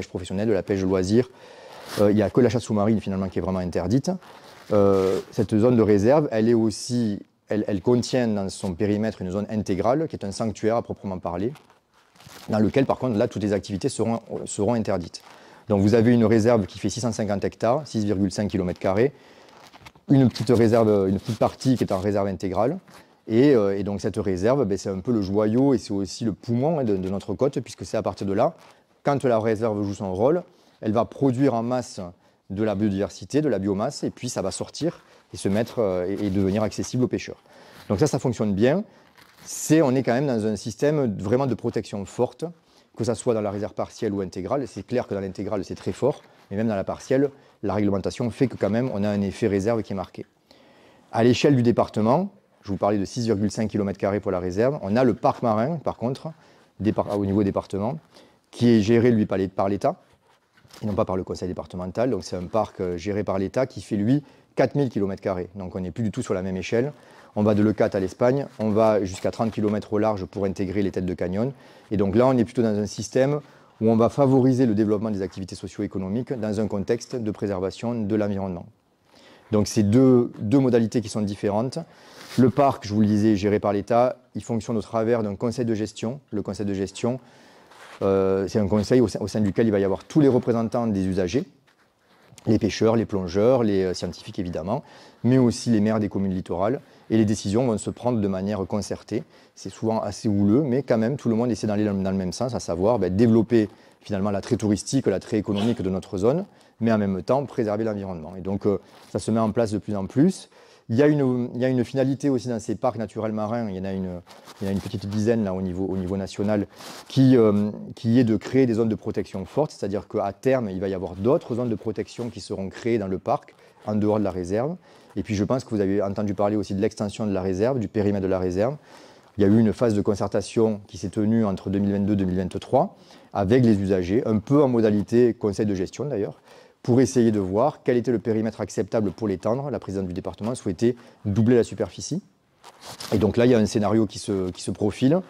professionnelle, de la pêche de loisirs, il n'y a que la chasse sous-marine finalement qui est vraiment interdite. Cette zone de réserve, elle contient dans son périmètre une zone intégrale, qui est un sanctuaire à proprement parler, dans lequel, par contre, là, toutes les activités seront interdites. Donc, vous avez une réserve qui fait 650 hectares, 6,5 km², une petite partie qui est en réserve intégrale. Et donc, cette réserve, c'est un peu le joyau et c'est aussi le poumon de notre côte, puisque c'est à partir de là, quand la réserve joue son rôle, elle va produire en masse de la biodiversité, de la biomasse, et puis ça va sortir et se mettre et devenir accessible aux pêcheurs. Donc ça fonctionne bien. On est quand même dans un système vraiment de protection forte, que ce soit dans la réserve partielle ou intégrale. C'est clair que dans l'intégrale, c'est très fort, mais même dans la partielle, la réglementation fait que quand même, on a un effet réserve qui est marqué. À l'échelle du département, je vous parlais de 6,5 km² pour la réserve, on a le parc marin, par contre, au niveau département, qui est géré, lui, par l'État, et non pas par le conseil départemental. Donc c'est un parc géré par l'État qui fait, lui, 4000 km². Donc on n'est plus du tout sur la même échelle. On va de Leucate à l'Espagne, on va jusqu'à 30 km au large pour intégrer les têtes de canyon. Et donc là, on est plutôt dans un système où on va favoriser le développement des activités socio-économiques dans un contexte de préservation de l'environnement. Donc c'est deux modalités qui sont différentes. Le parc, je vous le disais, géré par l'État, il fonctionne au travers d'un conseil de gestion. Le conseil de gestion, c'est un conseil au sein duquel il va y avoir tous les représentants des usagers, les pêcheurs, les plongeurs, les scientifiques évidemment, mais aussi les maires des communes littorales. Et les décisions vont se prendre de manière concertée. C'est souvent assez houleux, mais quand même, tout le monde essaie d'aller dans le même sens, à savoir développer finalement l'attrait touristique, l'attrait économique de notre zone, mais en même temps préserver l'environnement. Et donc, ça se met en place de plus en plus. Il y a une finalité aussi dans ces parcs naturels marins, il y en a une petite dizaine là, au niveau national, qui est de créer des zones de protection fortes, c'est-à-dire qu'à terme, il va y avoir d'autres zones de protection qui seront créées dans le parc, en dehors de la réserve. Et puis je pense que vous avez entendu parler aussi de l'extension de la réserve, du périmètre de la réserve. Il y a eu une phase de concertation qui s'est tenue entre 2022 et 2023 avec les usagers, un peu en modalité conseil de gestion d'ailleurs, pour essayer de voir quel était le périmètre acceptable pour l'étendre. La présidente du département souhaitait doubler la superficie. Et donc là, il y a un scénario qui se profile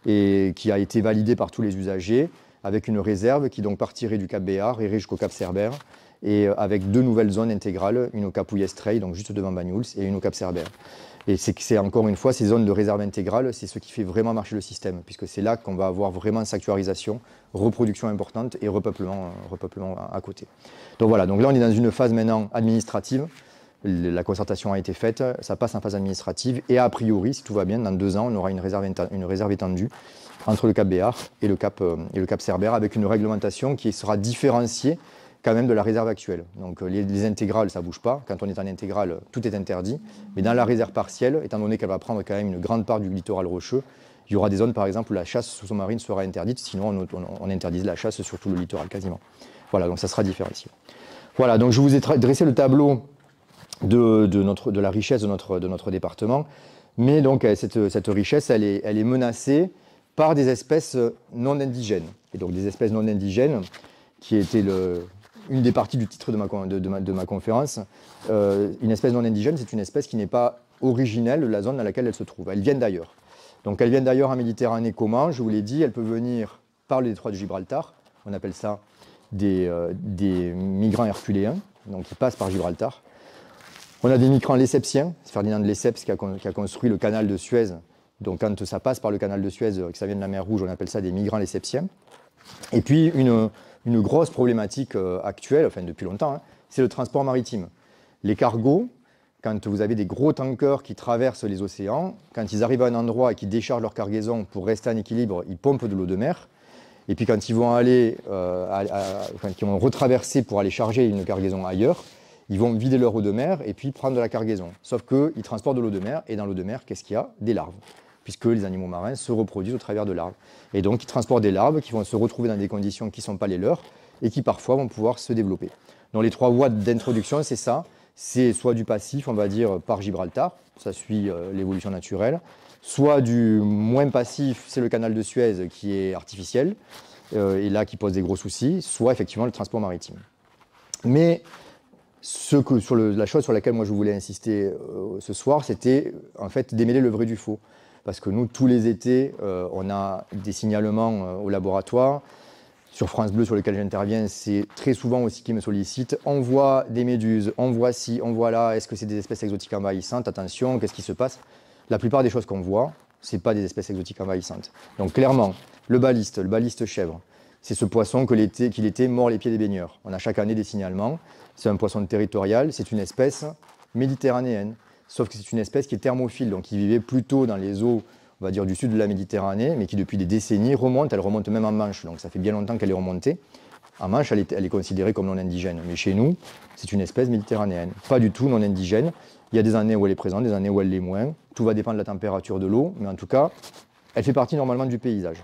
et qui a été validé par tous les usagers avec une réserve qui donc partirait du Cap Béar, irait jusqu'au Cap Cerbère, et avec 2 nouvelles zones intégrales, une au Cap Ouillestreuil, donc juste devant Banyuls, et une au Cap Cerbère. Et c'est encore une fois, ces zones de réserve intégrale, c'est ce qui fait vraiment marcher le système, puisque c'est là qu'on va avoir vraiment sanctuarisation, reproduction importante et repeuplement à côté. Donc voilà, donc là on est dans une phase maintenant administrative, la concertation a été faite, ça passe en phase administrative, et a priori, si tout va bien, dans 2 ans, on aura une réserve étendue entre le Cap Béar et le Cap Cerbère, avec une réglementation qui sera différenciée quand même de la réserve actuelle. Donc les intégrales, ça ne bouge pas. Quand on est en intégrale, tout est interdit. Mais dans la réserve partielle, étant donné qu'elle va prendre quand même une grande part du littoral rocheux, il y aura des zones, par exemple, où la chasse sous-marine sera interdite, sinon on interdise la chasse sur tout le littoral quasiment. Voilà, donc ça sera différencié. Voilà, donc je vous ai dressé le tableau de la richesse de notre département. Mais donc cette richesse, elle est menacée par des espèces non indigènes. Et donc des espèces non indigènes, qui était une des parties du titre de ma conférence. Une espèce non indigène, c'est une espèce qui n'est pas originelle de la zone dans laquelle elle se trouve. Elles viennent d'ailleurs. Donc elles viennent d'ailleurs en Méditerranée. Comment? Je vous l'ai dit, elles peuvent venir par le détroit de Gibraltar. On appelle ça des migrants herculéens, donc ils passent par Gibraltar. On a des migrants lessepsiens. C'est Ferdinand de Lesseps qui a construit le canal de Suez. Donc quand ça passe par le canal de Suez, que ça vient de la mer Rouge, on appelle ça des migrants lessepsiens. Et puis une grosse problématique actuelle, enfin depuis longtemps, hein, c'est le transport maritime. Les cargos, quand vous avez des gros tankers qui traversent les océans, quand ils arrivent à un endroit et qu'ils déchargent leur cargaison pour rester en équilibre, ils pompent de l'eau de mer. Et puis quand ils vont quand ils vont retraverser pour aller charger une cargaison ailleurs, ils vont vider leur eau de mer et puis prendre de la cargaison. Sauf qu'ils transportent de l'eau de mer, et dans l'eau de mer, qu'est-ce qu'il y a? Des larves, puisque les animaux marins se reproduisent au travers de larves. Et donc, ils transportent des larves qui vont se retrouver dans des conditions qui ne sont pas les leurs et qui parfois vont pouvoir se développer. Donc, les 3 voies d'introduction, c'est ça. C'est soit du passif, on va dire, par Gibraltar, ça suit l'évolution naturelle, soit du moins passif, c'est le canal de Suez qui est artificiel, et là qui pose des gros soucis, soit effectivement le transport maritime. Mais la chose sur laquelle moi je voulais insister ce soir, c'était en fait démêler le vrai du faux. Parce que nous, tous les étés, on a des signalements au laboratoire. Sur France Bleu, sur lequel j'interviens, c'est très souvent aussi qui me sollicitent. On voit des méduses, on voit ci, on voit là. Est-ce que c'est des espèces exotiques envahissantes? Attention, qu'est-ce qui se passe? La plupart des choses qu'on voit, ce n'est pas des espèces exotiques envahissantes. Donc clairement, le baliste chèvre, c'est ce poisson qu'il était mord les pieds des baigneurs. On a chaque année des signalements. C'est un poisson territorial, c'est une espèce méditerranéenne. Sauf que c'est une espèce qui est thermophile, donc qui vivait plutôt dans les eaux, on va dire, du sud de la Méditerranée, mais qui depuis des décennies remonte, elle remonte même en Manche, donc ça fait bien longtemps qu'elle est remontée. En Manche, elle est considérée comme non indigène, mais chez nous, c'est une espèce méditerranéenne, pas du tout non indigène. Il y a des années où elle est présente, des années où elle l'est moins. Tout va dépendre de la température de l'eau, mais en tout cas, elle fait partie normalement du paysage.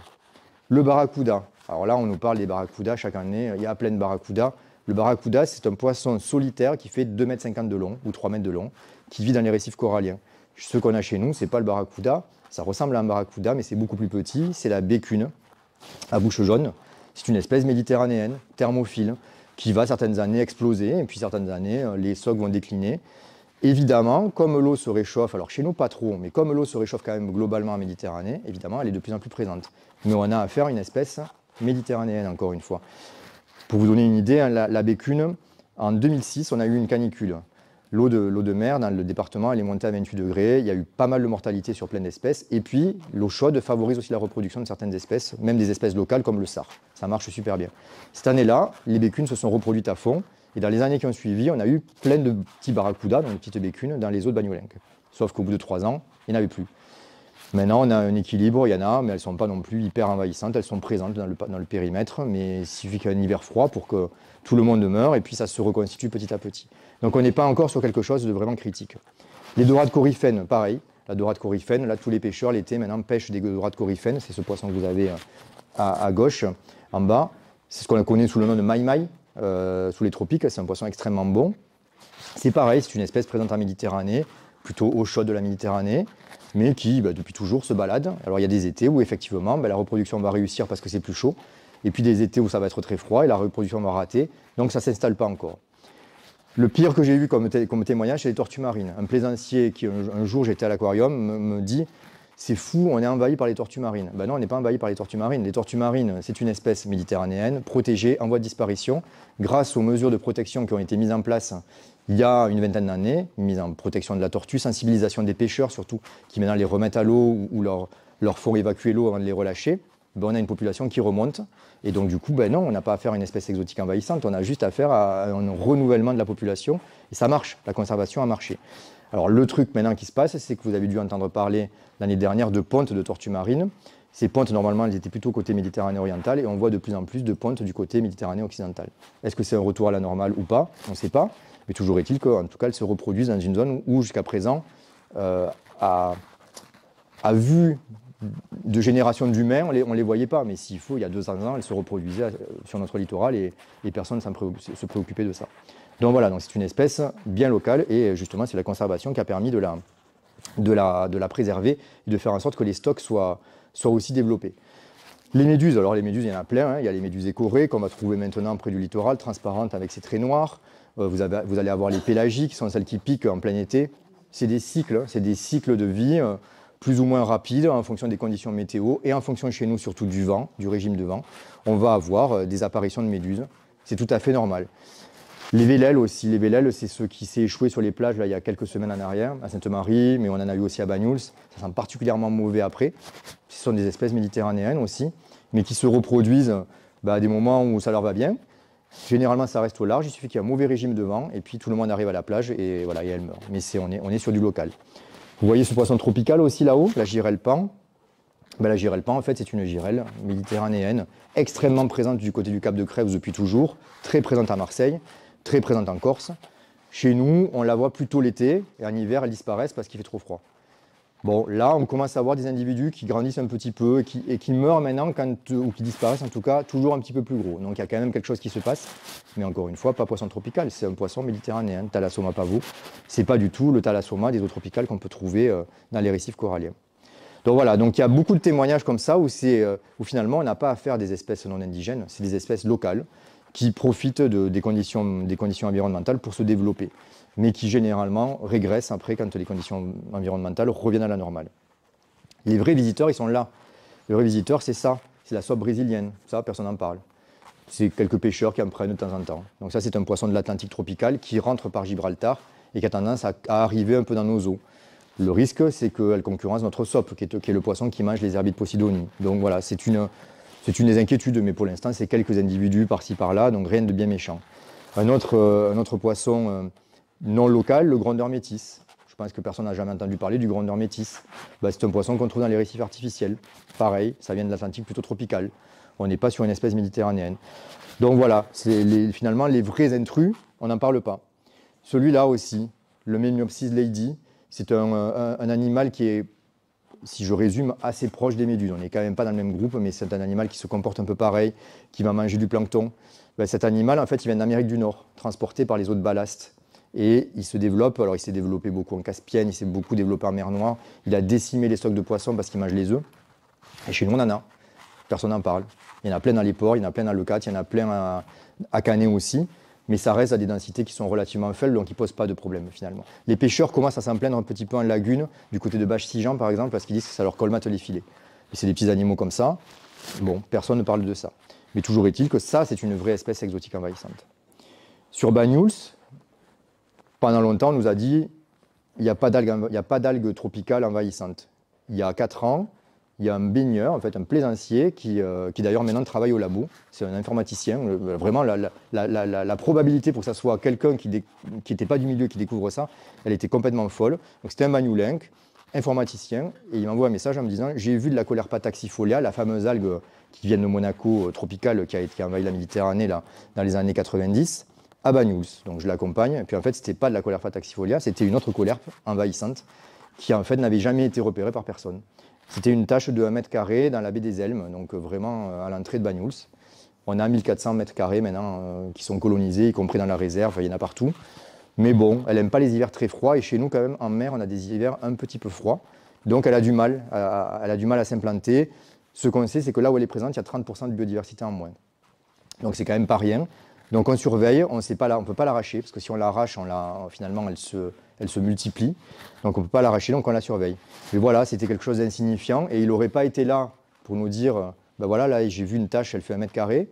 Le barracuda, alors là on nous parle des barracudas chaque année, il y a plein de barracudas. Le barracuda, c'est un poisson solitaire qui fait 2,50 m de long, ou 3 mètres de long, qui vit dans les récifs coralliens. Ce qu'on a chez nous, ce n'est pas le barracuda, ça ressemble à un barracuda, mais c'est beaucoup plus petit, c'est la bécune, à bouche jaune. C'est une espèce méditerranéenne, thermophile, qui va certaines années exploser, et puis certaines années, les stocks vont décliner. Évidemment, comme l'eau se réchauffe, alors chez nous pas trop, mais comme l'eau se réchauffe quand même globalement en Méditerranée, évidemment, elle est de plus en plus présente. Mais on a affaire à une espèce méditerranéenne, encore une fois. Pour vous donner une idée, hein, la bécune, en 2006, on a eu une canicule. L'eau de mer dans le département, elle est montée à 28 degrés. Il y a eu pas mal de mortalité sur plein d'espèces. Et puis, l'eau chaude favorise aussi la reproduction de certaines espèces, même des espèces locales comme le sar. Ça marche super bien. Cette année-là, les bécunes se sont reproduites à fond. Et dans les années qui ont suivi, on a eu plein de petits barracudas, donc de petites bécunes, dans les eaux de Bagnolenc. Sauf qu'au bout de 3 ans, il n'y en avait plus. Maintenant, on a un équilibre, il y en a, mais elles ne sont pas non plus hyper envahissantes. Elles sont présentes dans le périmètre, mais il suffit qu'il y ait un hiver froid pour que tout le monde meure, et puis ça se reconstitue petit à petit. Donc on n'est pas encore sur quelque chose de vraiment critique. Les dorades coryphènes, pareil. La dorade coryphène, là, tous les pêcheurs, l'été, maintenant, pêchent des dorades coryphènes. C'est ce poisson que vous avez à gauche, en bas. C'est ce qu'on connaît sous le nom de maï-maï, sous les tropiques. C'est un poisson extrêmement bon. C'est pareil, c'est une espèce présente en Méditerranée, plutôt eau chaude de la Méditerranée, mais qui, depuis toujours, se balade. Alors il y a des étés où, effectivement, la reproduction va réussir parce que c'est plus chaud, et puis des étés où ça va être très froid, et la reproduction va rater, donc ça ne s'installe pas encore. Le pire que j'ai eu comme témoignage, c'est les tortues marines. Un plaisancier qui, un jour, j'étais à l'aquarium, me dit « C'est fou, on est envahi par les tortues marines ». Ben non, on n'est pas envahi par les tortues marines. Les tortues marines, c'est une espèce méditerranéenne, protégée, en voie de disparition, grâce aux mesures de protection qui ont été mises en place il y a une vingtaine d'années, mise en protection de la tortue, sensibilisation des pêcheurs surtout, qui maintenant les remettent à l'eau ou leur font évacuer l'eau avant de les relâcher. On a une population qui remonte, et donc du coup, non, on n'a pas affaire à une espèce exotique envahissante, on a juste affaire à un renouvellement de la population, et ça marche, la conservation a marché. Alors le truc maintenant qui se passe, c'est que vous avez dû entendre parler l'année dernière de pontes de tortues marines. Ces pontes, normalement, elles étaient plutôt côté Méditerranée orientale, et on voit de plus en plus de pontes du côté Méditerranée occidentale. Est-ce que c'est un retour à la normale ou pas? On ne sait pas, mais toujours est-il qu'en tout cas, elles se reproduisent dans une zone où, jusqu'à présent, à vue de génération d'humains, on ne les voyait pas, mais s'il faut, il y a 200 ans, elles se reproduisaient sur notre littoral et personne ne se préoccupait de ça. Donc voilà, c'est une espèce bien locale et justement c'est la conservation qui a permis de la préserver et de faire en sorte que les stocks soient aussi développés. Les méduses, alors les méduses, il y en a plein, il y a les méduses écorées qu'on va trouver maintenant près du littoral, transparentes avec ses traits noirs. Vous allez avoir les pélagiques, qui sont celles qui piquent en plein été. C'est des cycles de vie plus ou moins rapides en fonction des conditions météo et en fonction chez nous surtout du vent, du régime de vent. On va avoir des apparitions de méduses. C'est tout à fait normal. Les vélèles aussi. Les vélèles, c'est ce qui s'est échoué sur les plages là, il y a quelques semaines en arrière, à Sainte-Marie, mais on en a eu aussi à Banyuls. Ça sent particulièrement mauvais après. Ce sont des espèces méditerranéennes aussi, mais qui se reproduisent à des moments où ça leur va bien. Généralement, ça reste au large, il suffit qu'il y ait un mauvais régime de vent, et puis tout le monde arrive à la plage, et voilà, et elle meurt. Mais on est sur du local. Vous voyez ce poisson tropical aussi là-haut, la girelle pan. La girelle pan, en fait, c'est une girelle méditerranéenne, extrêmement présente du côté du Cap de Crèves depuis toujours, très présente à Marseille, très présente en Corse. Chez nous, on la voit plutôt l'été, et en hiver, elle disparaît parce qu'il fait trop froid. Bon, là, on commence à voir des individus qui grandissent un petit peu et qui meurent maintenant, ou qui disparaissent en tout cas, toujours un petit peu plus gros. Donc il y a quand même quelque chose qui se passe. Mais encore une fois, pas poisson tropical, c'est un poisson méditerranéen, Thalassoma pavo. C'est pas du tout le Thalassoma des eaux tropicales qu'on peut trouver dans les récifs coralliens. Donc voilà, donc il y a beaucoup de témoignages comme ça où finalement on n'a pas affaire à des espèces non indigènes, c'est des espèces locales qui profitent des conditions environnementales pour se développer, mais qui généralement régressent après quand les conditions environnementales reviennent à la normale. Les vrais visiteurs, ils sont là. Les vrais visiteurs, c'est ça, c'est la soie brésilienne, ça, personne n'en parle. C'est quelques pêcheurs qui en prennent de temps en temps. Donc ça, c'est un poisson de l'Atlantique tropical qui rentre par Gibraltar et qui a tendance à arriver un peu dans nos eaux. Le risque, c'est qu'elle concurrence notre sope, qui est le poisson qui mange les herbiers de Posidonie. Donc voilà, c'est une des inquiétudes, mais pour l'instant, c'est quelques individus par-ci par-là, donc rien de bien méchant. Un autre poisson non local, le grondeur métis. Je pense que personne n'a jamais entendu parler du grondeur métis. C'est un poisson qu'on trouve dans les récifs artificiels. Pareil, ça vient de l'Atlantique plutôt tropical. On n'est pas sur une espèce méditerranéenne. Donc voilà, finalement, les vrais intrus, on n'en parle pas. Celui-là aussi, le Memmiopsis lady, c'est un animal qui est, si je résume, assez proche des méduses. On n'est quand même pas dans le même groupe, mais c'est un animal qui se comporte un peu pareil, qui va manger du plancton. Cet animal, en fait, il vient d'Amérique du Nord, transporté par les eaux de ballast. Et il se développe, alors il s'est développé beaucoup en Caspienne, il s'est beaucoup développé en mer Noire. Il a décimé les stocks de poissons parce qu'il mange les œufs. Et chez nous, on en a. Personne n'en parle. Il y en a plein dans les ports, il y en a plein dans le Cat, il y en a plein à Canet aussi. Mais ça reste à des densités qui sont relativement faibles, donc ils ne posent pas de problème finalement. Les pêcheurs commencent à s'en plaindre un petit peu en lagune, du côté de Bache-Sigean par exemple, parce qu'ils disent que ça leur colmate les filets. Et c'est des petits animaux comme ça. Bon, personne ne parle de ça. Mais toujours est-il que ça, c'est une vraie espèce exotique envahissante. Sur Banyuls, pendant longtemps, on nous a dit il n'y a pas d'algues tropicales envahissantes. Il y a 4 ans, il y a un baigneur, en fait, un plaisancier, qui d'ailleurs maintenant travaille au labo. C'est un informaticien. Vraiment, la probabilité pour que ça soit quelqu'un qui n'était pas du milieu qui découvre ça, elle était complètement folle. Donc c'était un Bagnolenc, informaticien, et il m'envoie un message en me disant j'ai vu de la Colerpa taxifolia, la fameuse algue qui vient de Monaco, tropicale, qui a envahi la Méditerranée là, dans les années 90, à Banyuls. Donc je l'accompagne, et puis en fait, c'était pas de la Colerpa taxifolia, c'était une autre colerpe envahissante qui en fait n'avait jamais été repérée par personne. C'était une tâche de 1 mètre carré dans la baie des Elmes, donc vraiment à l'entrée de Banyuls. On a 1400 mètres carrés maintenant qui sont colonisés, y compris dans la réserve, il y en a partout. Mais bon, elle n'aime pas les hivers très froids, et chez nous, quand même, en mer, on a des hivers un petit peu froids. Donc elle a du mal à s'implanter. Ce qu'on sait, c'est que là où elle est présente, il y a 30% de biodiversité en moins. Donc c'est quand même pas rien. Donc on surveille, on ne peut pas l'arracher, parce que si on l'arrache, finalement elle se multiplie. Donc on ne peut pas l'arracher, donc on la surveille. Mais voilà, c'était quelque chose d'insignifiant, et il n'aurait pas été là pour nous dire, ben voilà, là j'ai vu une tâche, elle fait 1 mètre carré.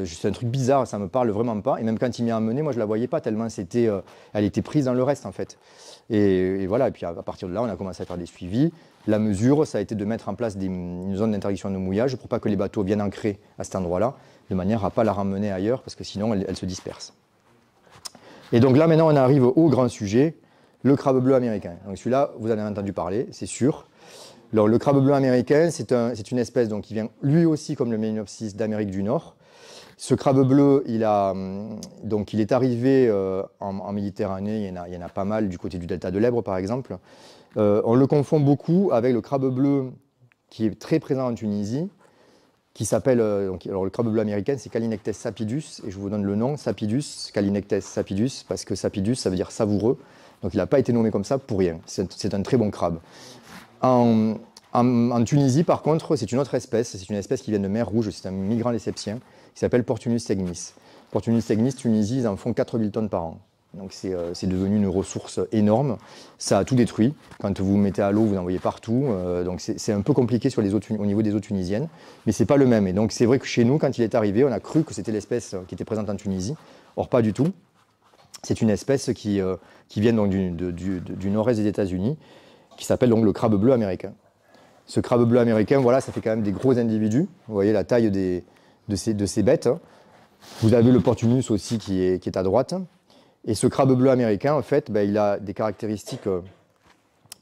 C'est un truc bizarre, ça ne me parle vraiment pas. Et même quand il m'y a emmené, moi je ne la voyais pas, tellement elle était prise dans le reste en fait. Et voilà, et puis à partir de là, on a commencé à faire des suivis. La mesure, ça a été de mettre en place une zone d'interdiction de mouillage pour pas que les bateaux viennent ancrer à cet endroit-là, de manière à ne pas la ramener ailleurs, parce que sinon elle se disperse. Et donc là maintenant on arrive au grand sujet, le crabe bleu américain. Donc celui-là, vous en avez entendu parler, c'est sûr. Alors le crabe bleu américain, c'est une espèce donc, qui vient lui aussi, comme le Melinopsis, d'Amérique du Nord. Ce crabe bleu, il est arrivé en Méditerranée, il y en a pas mal du côté du delta de l'Èbre par exemple. On le confond beaucoup avec le crabe bleu qui est très présent en Tunisie, qui s'appelle, alors le crabe bleu américain, c'est Calinectes sapidus, et je vous donne le nom, sapidus, Calinectes sapidus, parce que sapidus, ça veut dire savoureux, donc il n'a pas été nommé comme ça pour rien, c'est un très bon crabe. En Tunisie, par contre, c'est une autre espèce, c'est une espèce qui vient de mer Rouge, c'est un migrant lessepsien, qui s'appelle Portunus tegnis. Portunus tegnis, Tunisie, ils en font 4000 tonnes par an. Donc c'est devenu une ressource énorme. Ça a tout détruit. Quand vous mettez à l'eau, vous en voyez partout. Donc c'est un peu compliqué au niveau des eaux tunisiennes. Mais ce n'est pas le même. Et donc c'est vrai que chez nous, quand il est arrivé, on a cru que c'était l'espèce qui était présente en Tunisie. Or, pas du tout. C'est une espèce qui vient donc du nord-est des États-Unis, qui s'appelle donc le crabe bleu américain. Ce crabe bleu américain, voilà, ça fait quand même des gros individus. Vous voyez la taille de ces bêtes. Vous avez le Portunus aussi qui est à droite. Et ce crabe bleu américain, en fait, il a des caractéristiques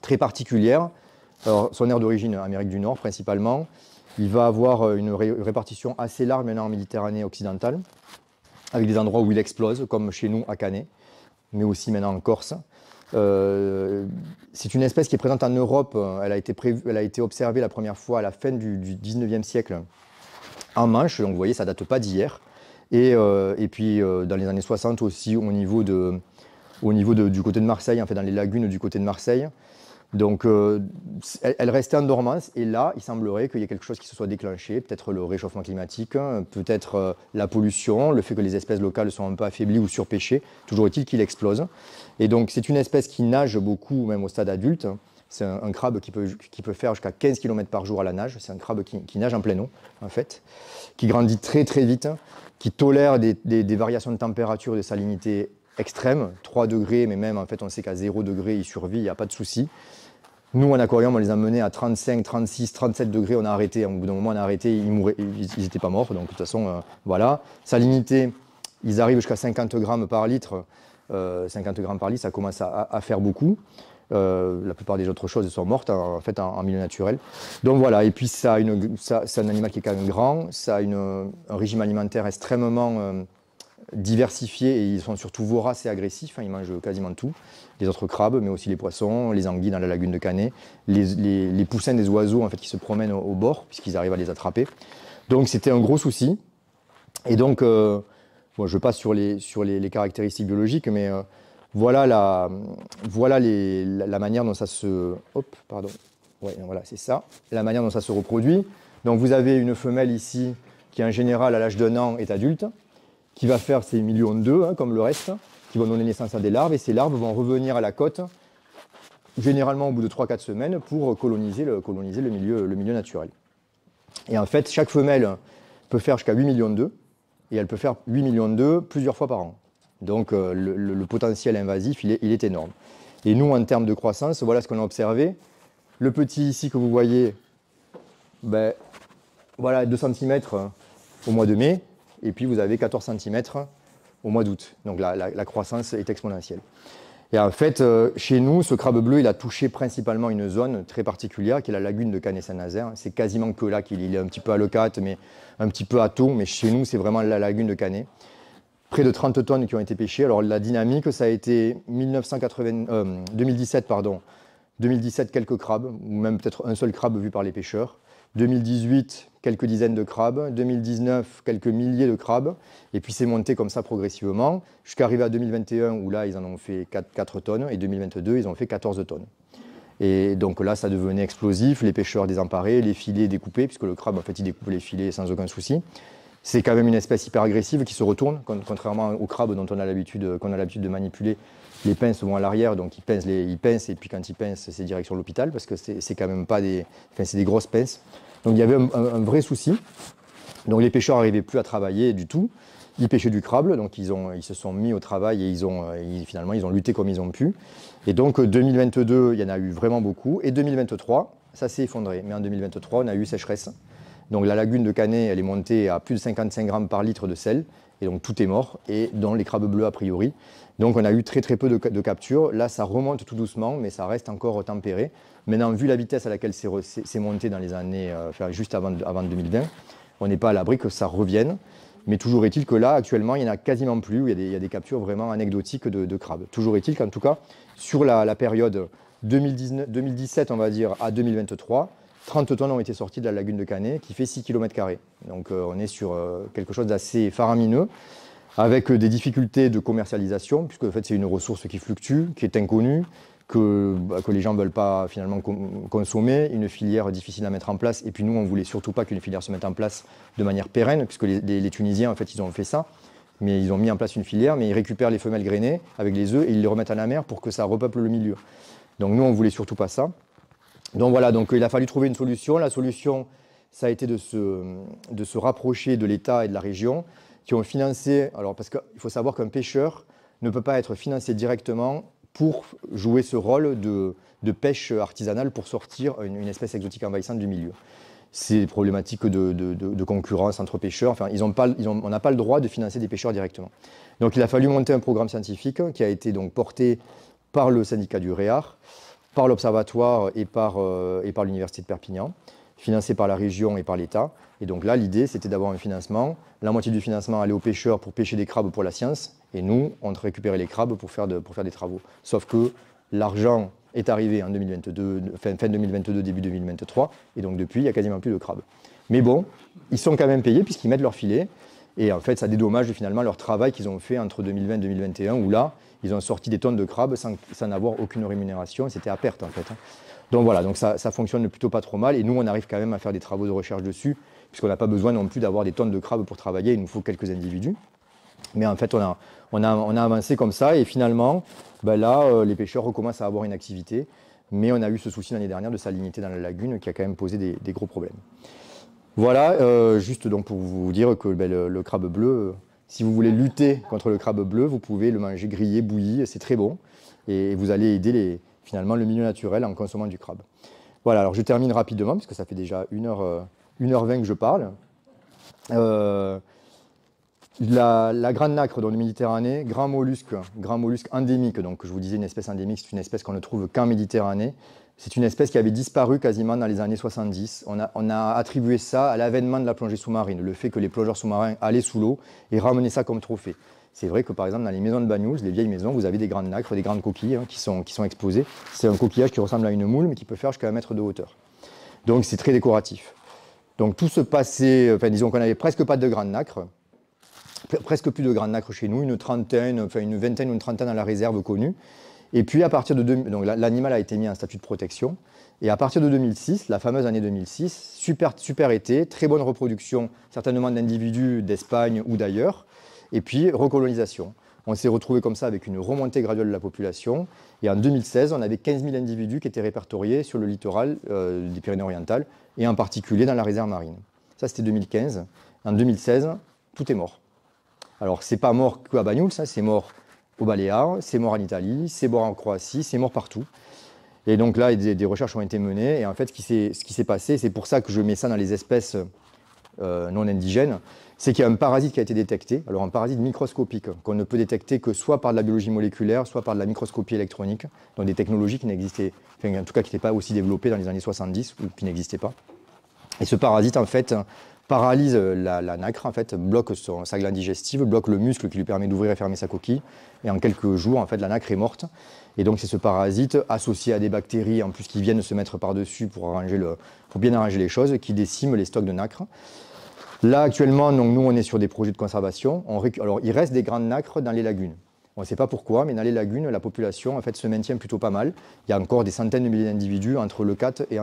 très particulières. Alors, son aire d'origine, Amérique du Nord principalement. Il va avoir une répartition assez large maintenant en Méditerranée occidentale, avec des endroits où il explose, comme chez nous à Canet, mais aussi maintenant en Corse. C'est une espèce qui est présente en Europe. Elle a été observée la première fois à la fin du 19e siècle en Manche. Donc vous voyez, ça ne date pas d'hier. Et puis dans les années 60 aussi au niveau du côté de Marseille, en fait dans les lagunes du côté de Marseille. Donc elle restait en dormance, et là il semblerait qu'il y ait quelque chose qui se soit déclenché, peut-être le réchauffement climatique, peut-être la pollution, le fait que les espèces locales sont un peu affaiblies ou surpêchées, toujours est-il qu'il explose. Et donc c'est une espèce qui nage beaucoup, même au stade adulte. C'est un crabe qui peut faire jusqu'à 15 km par jour à la nage. C'est un crabe qui nage en pleine eau, en fait, qui grandit très très vite, qui tolère des variations de température et de salinité extrêmes, 3 degrés, mais même en fait on sait qu'à 0 degré il survit, il n'y a pas de souci. Nous en aquarium on les a menés à 35, 36, 37 degrés, on a arrêté, au bout d'un moment on a arrêté, ils n'étaient pas morts, donc de toute façon voilà. Salinité, ils arrivent jusqu'à 50 grammes par litre, 50 grammes par litre ça commence à faire beaucoup. La plupart des autres choses sont mortes en fait en milieu naturel. Donc voilà, et puis c'est un animal qui est quand même grand, ça a un régime alimentaire extrêmement diversifiés, et ils sont surtout voraces et agressifs, ils mangent quasiment tout, les autres crabes, mais aussi les poissons, les anguilles dans la lagune de Canet, les poussins des oiseaux en fait, qui se promènent au bord, puisqu'ils arrivent à les attraper. Donc c'était un gros souci. Et donc, je passe sur les caractéristiques biologiques, mais voilà la manière dont ça se... Hop, pardon. Ouais, voilà, c'est ça. La manière dont ça se reproduit. Donc vous avez une femelle ici, qui en général, à l'âge d'1 an, est adulte, qui va faire ses millions d'œufs, comme le reste, qui vont donner naissance à des larves, et ces larves vont revenir à la côte, généralement au bout de 3-4 semaines, pour coloniser le milieu naturel. Et en fait, chaque femelle peut faire jusqu'à 8 millions d'œufs, et elle peut faire 8 millions d'œufs plusieurs fois par an. Donc le potentiel invasif, il est énorme. Et nous, en termes de croissance, voilà ce qu'on a observé. Le petit ici que vous voyez, ben, voilà 2 cm au mois de mai, et puis vous avez 14 cm au mois d'août. Donc la croissance est exponentielle. Et en fait, chez nous, ce crabe bleu, il a touché principalement une zone très particulière, qui est la lagune de Canet-Saint-Nazaire. C'est quasiment que là qu'il est un petit peu à Leucate, mais un petit peu à Thau, mais chez nous, c'est vraiment la lagune de Canet. Près de 30 tonnes qui ont été pêchées. Alors la dynamique, ça a été 2017, 2017, quelques crabes, ou même peut-être un seul crabe vu par les pêcheurs. 2018, quelques dizaines de crabes. 2019, quelques milliers de crabes. Et puis c'est monté comme ça progressivement, jusqu'à arriver à 2021, où là, ils en ont fait 4 tonnes. Et 2022, ils ont fait 14 tonnes. Et donc là, ça devenait explosif. Les pêcheurs désemparés, les filets découpés, puisque le crabe, en fait, il découpe les filets sans aucun souci. C'est quand même une espèce hyper agressive qui se retourne, contrairement au crabe dont on a l'habitude de manipuler. Les pinces vont à l'arrière, donc ils pincent, et puis quand ils pincent, c'est direction l'hôpital, parce que c'est quand même pas des... Enfin, c'est des grosses pinces. Donc il y avait un vrai souci. Donc les pêcheurs n'arrivaient plus à travailler du tout. Ils pêchaient du crabe, donc ils se sont mis au travail et finalement ils ont lutté comme ils ont pu. Et donc 2022, il y en a eu vraiment beaucoup. Et 2023, ça s'est effondré. Mais en 2023, on a eu sécheresse. Donc la lagune de Canet, elle est montée à plus de 55 grammes par litre de sel, et donc tout est mort, et dans les crabes bleus a priori. Donc on a eu très peu de captures. Là, ça remonte tout doucement, mais ça reste encore tempéré. Maintenant, vu la vitesse à laquelle c'est monté dans les années, juste avant 2020, on n'est pas à l'abri que ça revienne. Mais toujours est-il que là, actuellement, il n'y en a quasiment plus. Il y a des captures vraiment anecdotiques de crabes. Toujours est-il qu'en tout cas, sur la période 2017, on va dire, à 2023, 30 tonnes ont été sorties de la lagune de Canet, qui fait 6 km². Donc on est sur quelque chose d'assez faramineux, avec des difficultés de commercialisation, puisque en fait, c'est une ressource qui fluctue, qui est inconnue, que les gens ne veulent pas finalement consommer, une filière difficile à mettre en place. Et puis nous, on ne voulait surtout pas qu'une filière se mette en place de manière pérenne, puisque les Tunisiens, en fait, ils ont fait ça. Mais ils ont mis en place une filière, mais ils récupèrent les femelles grainées avec les œufs et ils les remettent à la mer pour que ça repeuple le milieu. Donc nous, on ne voulait surtout pas ça. Donc voilà, donc il a fallu trouver une solution. La solution, ça a été de se rapprocher de l'État et de la région, qui ont financé, alors parce qu'il faut savoir qu'un pêcheur ne peut pas être financé directement pour jouer ce rôle de pêche artisanale pour sortir une espèce exotique envahissante du milieu. C'est des problématiques de concurrence entre pêcheurs. Enfin, on n'a pas le droit de financer des pêcheurs directement. Donc il a fallu monter un programme scientifique qui a été donc porté par le syndicat du Réar, par l'Observatoire et par l'Université de Perpignan, financé par la région et par l'État. Et donc là, l'idée, c'était d'avoir un financement. La moitié du financement allait aux pêcheurs pour pêcher des crabes pour la science, et nous, on récupérait les crabes pour faire des travaux. Sauf que l'argent est arrivé en 2022, fin 2022, début 2023, et donc depuis, il n'y a quasiment plus de crabes. Mais bon, ils sont quand même payés puisqu'ils mettent leur filet, et en fait, ça dédommage finalement leur travail qu'ils ont fait entre 2020 et 2021, où là, ils ont sorti des tonnes de crabes sans n'avoir aucune rémunération, et c'était à perte en fait. Donc voilà, donc ça fonctionne plutôt pas trop mal, et nous, on arrive quand même à faire des travaux de recherche dessus, puisqu'on n'a pas besoin non plus d'avoir des tonnes de crabes pour travailler, il nous faut quelques individus. Mais en fait, on a avancé comme ça, et finalement, ben là, les pêcheurs recommencent à avoir une activité, mais on a eu ce souci l'année dernière de salinité dans la lagune qui a quand même posé des gros problèmes. Voilà, juste donc pour vous dire que ben, le crabe bleu, si vous voulez lutter contre le crabe bleu, vous pouvez le manger grillé, bouilli, c'est très bon, et vous allez aider finalement le milieu naturel en consommant du crabe. Voilà, alors je termine rapidement, puisque ça fait déjà 1h20 que je parle. La grande nacre dans la Méditerranée, grand mollusque endémique, donc je vous disais une espèce endémique, c'est une espèce qu'on ne trouve qu'en Méditerranée. C'est une espèce qui avait disparu quasiment dans les années 70. On a attribué ça à l'avènement de la plongée sous-marine, le fait que les plongeurs sous-marins allaient sous l'eau et ramenaient ça comme trophée. C'est vrai que par exemple dans les maisons de Banyuls, les vieilles maisons, vous avez des grandes nacres, des grandes coquilles qui sont exposées. C'est un coquillage qui ressemble à une moule mais qui peut faire jusqu'à 1 mètre de hauteur. Donc c'est très décoratif. Donc tout se passait, enfin disons qu'on n'avait presque pas de grandes nacres. Presque plus de grandes nacres chez nous, une vingtaine ou une trentaine dans la réserve connue. Et puis à partir de donc l'animal a été mis en statut de protection. Et à partir de 2006, la fameuse année 2006, super été, très bonne reproduction, certainement d'individus d'Espagne ou d'ailleurs. Et puis recolonisation. On s'est retrouvé comme ça avec une remontée graduelle de la population. Et en 2016, on avait 15 000 individus qui étaient répertoriés sur le littoral des Pyrénées-Orientales et en particulier dans la réserve marine. Ça, c'était 2015. En 2016, tout est mort. Alors, c'est pas mort qu'à Banyuls, hein, c'est mort aux Baléares, c'est mort en Italie, c'est mort en Croatie, c'est mort partout. Et donc là, des recherches ont été menées. Et en fait, ce qui s'est passé, c'est pour ça que je mets ça dans les espèces non indigènes, c'est qu'il y a un parasite qui a été détecté. Alors un parasite microscopique qu'on ne peut détecter que soit par de la biologie moléculaire, soit par de la microscopie électronique, donc des technologies qui n'existaient, enfin, en tout cas qui n'étaient pas aussi développées dans les années 70 ou qui n'existaient pas. Et ce parasite, en fait, paralyse la nacre, en fait, bloque sa glande digestive, bloque le muscle qui lui permet d'ouvrir et fermer sa coquille. Et en quelques jours, en fait, la nacre est morte. Et donc, c'est ce parasite associé à des bactéries, en plus, qui viennent se mettre par-dessus pour bien arranger les choses, qui déciment les stocks de nacre. Là, actuellement, donc, nous, on est sur des projets de conservation. Alors, il reste des grandes nacres dans les lagunes. On ne sait pas pourquoi, mais dans les lagunes, la population en fait, se maintient plutôt pas mal. Il y a encore des centaines de milliers d'individus entre leucates et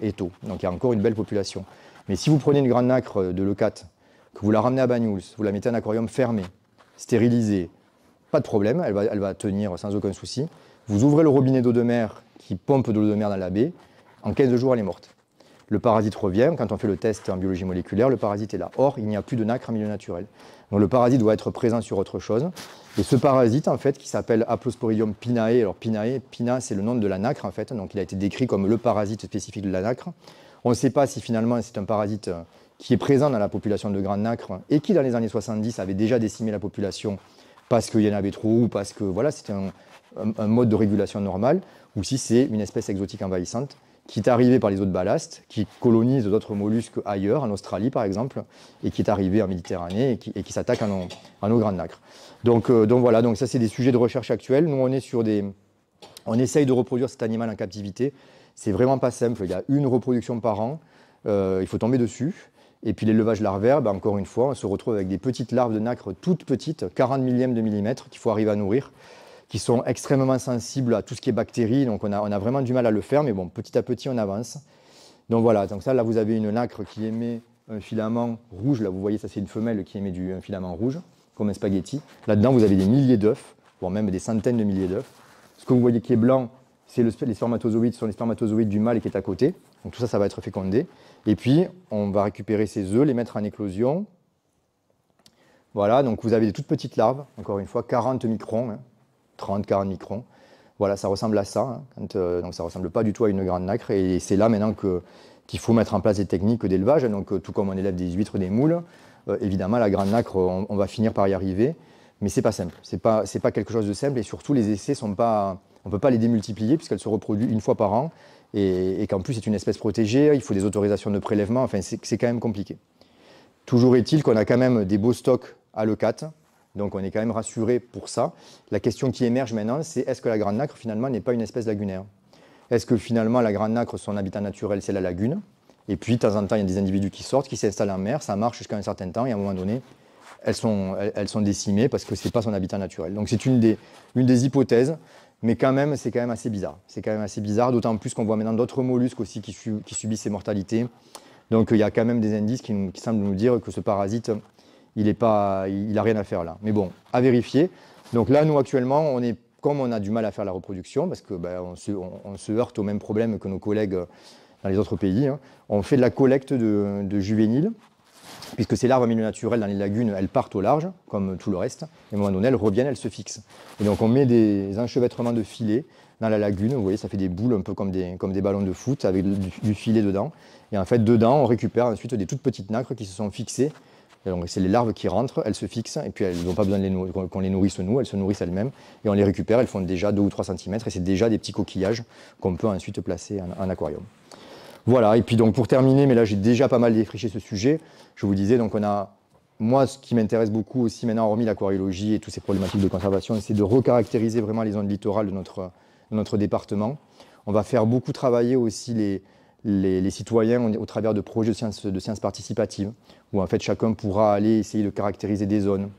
Eto. Donc il y a encore une belle population. Mais si vous prenez une grande nacre de leucate, que vous la ramenez à Banyuls, vous la mettez en aquarium fermé, stérilisé, pas de problème, elle va tenir sans aucun souci. Vous ouvrez le robinet d'eau de mer qui pompe de l'eau de mer dans la baie, en 15 jours, elle est morte. Le parasite revient, quand on fait le test en biologie moléculaire, le parasite est là. Or, il n'y a plus de nacre en milieu naturel. Donc le parasite doit être présent sur autre chose. Et ce parasite, en fait, qui s'appelle Haplosporidium pinae, alors Pina, c'est le nom de la nacre, en fait, donc il a été décrit comme le parasite spécifique de la nacre. On ne sait pas si finalement c'est un parasite qui est présent dans la population de grandes nacres et qui, dans les années 70, avait déjà décimé la population parce qu'il y en avait trop ou parce que voilà, c'était un mode de régulation normal, ou si c'est une espèce exotique envahissante qui est arrivée par les eaux de ballast, qui colonise d'autres mollusques ailleurs, en Australie par exemple, et qui est arrivée en Méditerranée et qui s'attaque à nos grandes nacres. Donc voilà, donc ça c'est des sujets de recherche actuels. Nous on essaye de reproduire cet animal en captivité. C'est vraiment pas simple, il y a une reproduction par an, il faut tomber dessus. Et puis l'élevage larvaire, ben, encore une fois, on se retrouve avec des petites larves de nacre toutes petites, 40 millièmes de millimètre, qu'il faut arriver à nourrir, qui sont extrêmement sensibles à tout ce qui est bactéries, donc on a vraiment du mal à le faire, mais bon, petit à petit on avance. Donc voilà, donc ça là vous avez une nacre qui émet un filament rouge, là vous voyez ça c'est une femelle qui émet un filament rouge, comme un spaghetti. Là-dedans vous avez des milliers d'œufs, voire même des centaines de milliers d'œufs. Ce que vous voyez qui est blanc, c'est les spermatozoïdes, ce sont les spermatozoïdes du mâle qui est à côté, donc tout ça, ça va être fécondé. Et puis on va récupérer ces œufs, les mettre en éclosion. Voilà, donc vous avez des toutes petites larves, encore une fois, 40 microns, hein. 30-40 microns. Voilà, ça ressemble à ça. Hein, donc ça ne ressemble pas du tout à une grande nacre. Et c'est là maintenant qu'il faut mettre en place des techniques d'élevage. Donc tout comme on élève des huîtres, des moules, évidemment la grande nacre, on va finir par y arriver. Mais ce n'est pas simple. C'est pas quelque chose de simple. Et surtout, les essais sont pas... On ne peut pas les démultiplier puisqu'elles se reproduisent une fois par an. Et qu'en plus, c'est une espèce protégée. Il faut des autorisations de prélèvement. Enfin, c'est quand même compliqué. Toujours est-il qu'on a quand même des beaux stocks à leucate. Donc on est quand même rassuré pour ça. La question qui émerge maintenant, c'est est-ce que la grande nacre finalement n'est pas une espèce lagunaire? Est-ce que finalement la grande nacre, son habitat naturel, c'est la lagune? Et puis de temps en temps, il y a des individus qui sortent, qui s'installent en mer, ça marche jusqu'à un certain temps, et à un moment donné, elles sont décimées parce que ce n'est pas son habitat naturel. Donc c'est une des hypothèses, mais quand même, c'est quand même assez bizarre. C'est quand même assez bizarre, d'autant plus qu'on voit maintenant d'autres mollusques aussi qui subissent ces mortalités. Donc il y a quand même des indices qui semblent nous dire que ce parasite, il n'a rien à faire là. Mais bon, à vérifier. Donc là, nous, actuellement, comme on a du mal à faire la reproduction, parce que on se heurte au même problème que nos collègues dans les autres pays, hein, on fait de la collecte de juvéniles, puisque ces larves en milieu naturel, dans les lagunes, elles partent au large, comme tout le reste, et à un moment donné, elles reviennent, elles se fixent. Et donc on met des enchevêtrements de filets dans la lagune, vous voyez, ça fait des boules un peu comme des ballons de foot, avec du filet dedans. Et en fait, dedans, on récupère ensuite des toutes petites nacres qui se sont fixées. Et donc c'est les larves qui rentrent, elles se fixent, et puis elles n'ont pas besoin qu'on les nourrisse nous, elles se nourrissent elles-mêmes, et on les récupère, elles font déjà 2 ou 3 cm, et c'est déjà des petits coquillages qu'on peut ensuite placer en aquarium. Voilà, et puis donc pour terminer, mais là j'ai déjà pas mal défriché ce sujet, je vous disais, donc moi ce qui m'intéresse beaucoup aussi maintenant, hormis l'aquariologie et toutes ces problématiques de conservation, c'est de recaractériser vraiment les zones littorales de notre département. On va faire beaucoup travailler aussi les citoyens au travers de projets de sciences participatives, où en fait chacun pourra aller essayer de caractériser des zones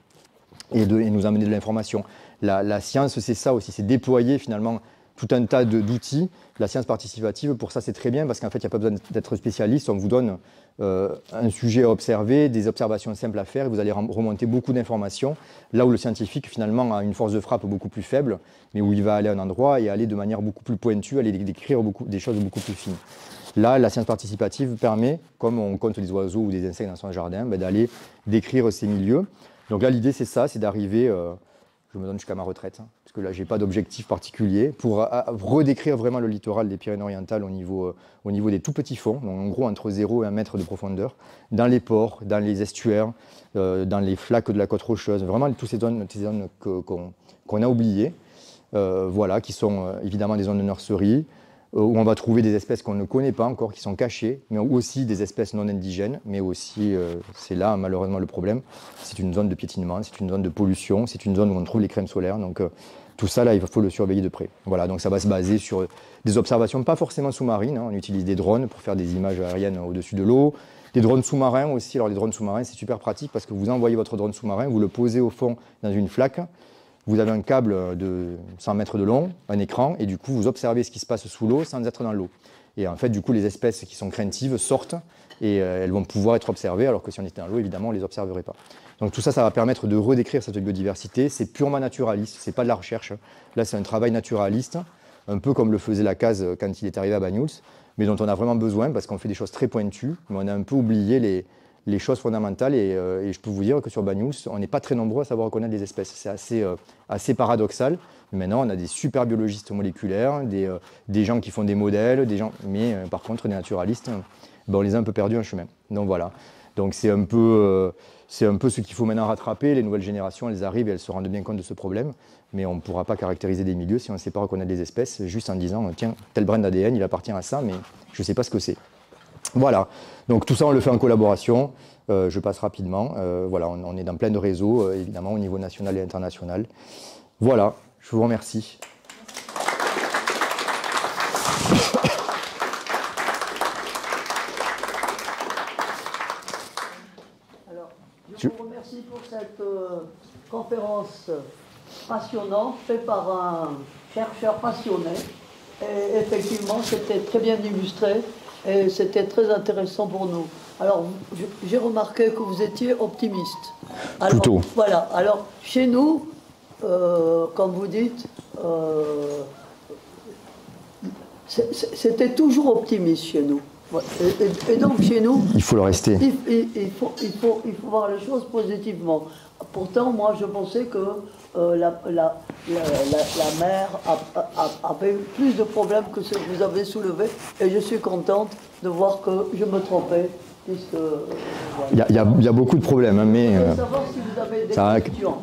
et nous amener de l'information. La science, c'est ça aussi, c'est déployer finalement tout un tas d'outils. La science participative, pour ça, c'est très bien, parce qu'en fait, il n'y a pas besoin d'être spécialiste. On vous donne un sujet à observer, des observations simples à faire, et vous allez remonter beaucoup d'informations, là où le scientifique, finalement, a une force de frappe beaucoup plus faible, mais où il va aller à un endroit et aller de manière beaucoup plus pointue, aller décrire des choses beaucoup plus fines. Là, la science participative permet, comme on compte des oiseaux ou des insectes dans son jardin, d'aller décrire ces milieux. Donc là, l'idée, c'est ça, c'est d'arriver, je me donne jusqu'à ma retraite, hein, parce que là, je n'ai pas d'objectif particulier, pour redécrire vraiment le littoral des Pyrénées-Orientales au niveau des tout petits fonds, donc en gros entre 0 et 1 mètre de profondeur, dans les ports, dans les estuaires, dans les flaques de la côte rocheuse, vraiment toutes ces zones qu'on a oubliées, voilà, qui sont évidemment des zones de nurserie, où on va trouver des espèces qu'on ne connaît pas encore, qui sont cachées, mais aussi des espèces non indigènes, mais aussi, c'est là malheureusement le problème, c'est une zone de piétinement, c'est une zone de pollution, c'est une zone où on trouve les crèmes solaires, donc tout ça là, il faut le surveiller de près. Voilà, donc ça va se baser sur des observations pas forcément sous-marines, hein. On utilise des drones pour faire des images aériennes au-dessus de l'eau, des drones sous-marins aussi. Alors les drones sous-marins, c'est super pratique parce que vous envoyez votre drone sous-marin, vous le posez au fond dans une flaque, vous avez un câble de 100 mètres de long, un écran, et du coup, vous observez ce qui se passe sous l'eau sans être dans l'eau. Et en fait, du coup, les espèces qui sont craintives sortent et elles vont pouvoir être observées, alors que si on était dans l'eau, évidemment, on ne les observerait pas. Donc tout ça, ça va permettre de redécrire cette biodiversité. C'est purement naturaliste, ce n'est pas de la recherche. Là, c'est un travail naturaliste, un peu comme le faisait Lacaze quand il est arrivé à Banyuls, mais dont on a vraiment besoin parce qu'on fait des choses très pointues, mais on a un peu oublié les choses fondamentales et je peux vous dire que sur Banyuls, on n'est pas très nombreux à savoir reconnaître les espèces. C'est assez paradoxal. Maintenant, on a des super biologistes moléculaires, des gens qui font des modèles, mais par contre, des naturalistes, ben, on les a un peu perdus en chemin. Donc voilà. Donc c'est un peu ce qu'il faut maintenant rattraper. Les nouvelles générations, elles arrivent et elles se rendent bien compte de ce problème, mais on ne pourra pas caractériser des milieux si on ne sait pas reconnaître les espèces, juste en disant, tiens, tel brin d'ADN, il appartient à ça, mais je ne sais pas ce que c'est. Voilà, donc tout ça on le fait en collaboration, je passe rapidement, voilà, on est dans plein de réseaux, évidemment au niveau national et international. Voilà, je vous remercie. Alors, je vous remercie pour cette conférence passionnante faite par un chercheur passionné. Et effectivement, c'était très bien illustré. Et c'était très intéressant pour nous. Alors, j'ai remarqué que vous étiez optimiste. Alors, plutôt. Voilà. Alors, chez nous, comme vous dites, c'était toujours optimiste chez nous. Et donc, chez nous... Il faut le rester. Il faut voir les choses positivement. Pourtant, moi, je pensais que la mer avait plus de problèmes que ce que vous avez soulevé. Et je suis contente de voir que je me trompais. Puisque, voilà. Il y a beaucoup de problèmes, hein, mais... Je voudrais savoir si vous avez des questions.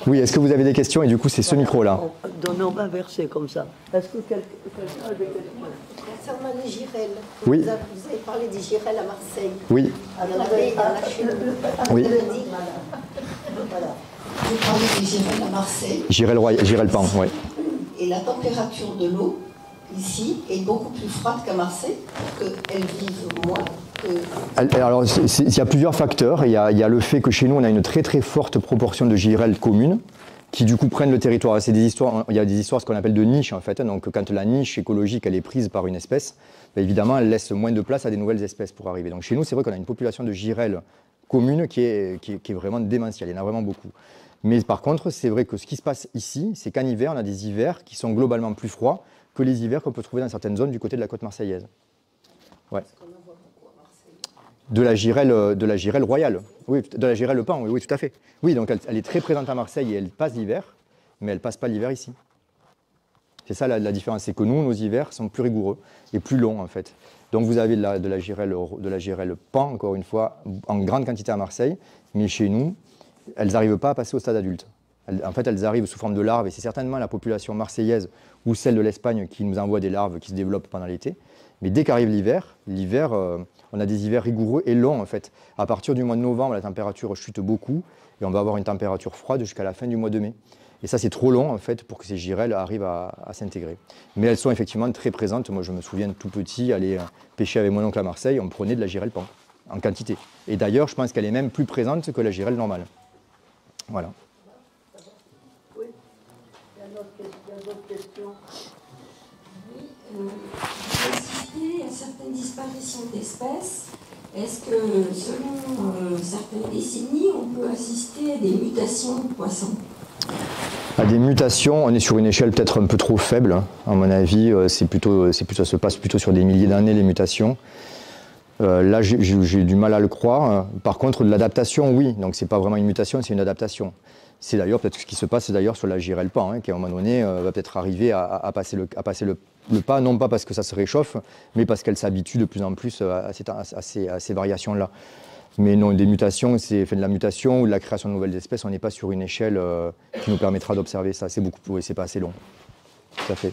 Oui, est-ce que vous avez des questions? Et du coup, c'est ce micro-là. Donnons inversé comme ça. Est-ce que quelqu'un a des questions? Concernant les girelles, oui. Vous avez parlé des girelles à Marseille. Oui. Il y en avait à chez nous. Oui. Voilà. Vous parlez des girelles à Marseille. Girelle Pan, oui. Et la température de l'eau, ici, est beaucoup plus froide qu'à Marseille, qu'elles vivent moins. Alors, il y a plusieurs facteurs. Il y a le fait que chez nous, on a une très très forte proportion de girelles communes qui du coup prennent le territoire. Il y a des histoires, ce qu'on appelle de niche en fait. Donc quand la niche écologique elle est prise par une espèce, ben, évidemment elle laisse moins de place à des nouvelles espèces pour arriver. Donc chez nous, c'est vrai qu'on a une population de girelles communes qui est vraiment démentielle. Il y en a vraiment beaucoup. Mais par contre, c'est vrai que ce qui se passe ici, c'est qu'en hiver, on a des hivers qui sont globalement plus froids que les hivers qu'on peut trouver dans certaines zones du côté de la côte marseillaise. Ouais. De la girelle royale, oui, de la girelle pan, oui, tout à fait. Oui, donc elle est très présente à Marseille et elle passe l'hiver, mais elle ne passe pas l'hiver ici. C'est ça la différence, c'est que nous, nos hivers sont plus rigoureux et plus longs en fait. Donc vous avez de la girelle pan, encore une fois, en grande quantité à Marseille, mais chez nous, elles n'arrivent pas à passer au stade adulte. En fait, elles arrivent sous forme de larves et c'est certainement la population marseillaise ou celle de l'Espagne qui nous envoie des larves qui se développent pendant l'été. Mais dès qu'arrive l'hiver, on a des hivers rigoureux et longs en fait. À partir du mois de novembre, la température chute beaucoup et on va avoir une température froide jusqu'à la fin du mois de mai. Et ça, c'est trop long en fait pour que ces girelles arrivent à s'intégrer. Mais elles sont effectivement très présentes. Moi, je me souviens de tout petit, aller pêcher avec mon oncle à Marseille, on prenait de la girelle pan en quantité. Et d'ailleurs, je pense qu'elle est même plus présente que la girelle normale. Voilà. Oui. Il y a d'autres questions. Oui, vous assistez à certaines disparitions d'espèces. Est-ce que, selon certaines décennies, on peut assister à des mutations de poissons? À des mutations, on est sur une échelle peut-être un peu trop faible. À mon avis, ça se passe plutôt sur des milliers d'années, les mutations. Là, j'ai du mal à le croire. Par contre, de l'adaptation, oui. Donc, ce n'est pas vraiment une mutation, c'est une adaptation. C'est d'ailleurs peut-être ce qui se passe d'ailleurs sur la GRLPA, qui à un moment donné va peut-être arriver à passer le pas, non pas parce que ça se réchauffe, mais parce qu'elle s'habitue de plus en plus à ces variations-là. Mais non, des mutations, c'est de la mutation ou de la création de nouvelles espèces, on n'est pas sur une échelle qui nous permettra d'observer ça. C'est beaucoup plus, oui, c'est pas assez long. Tout à fait.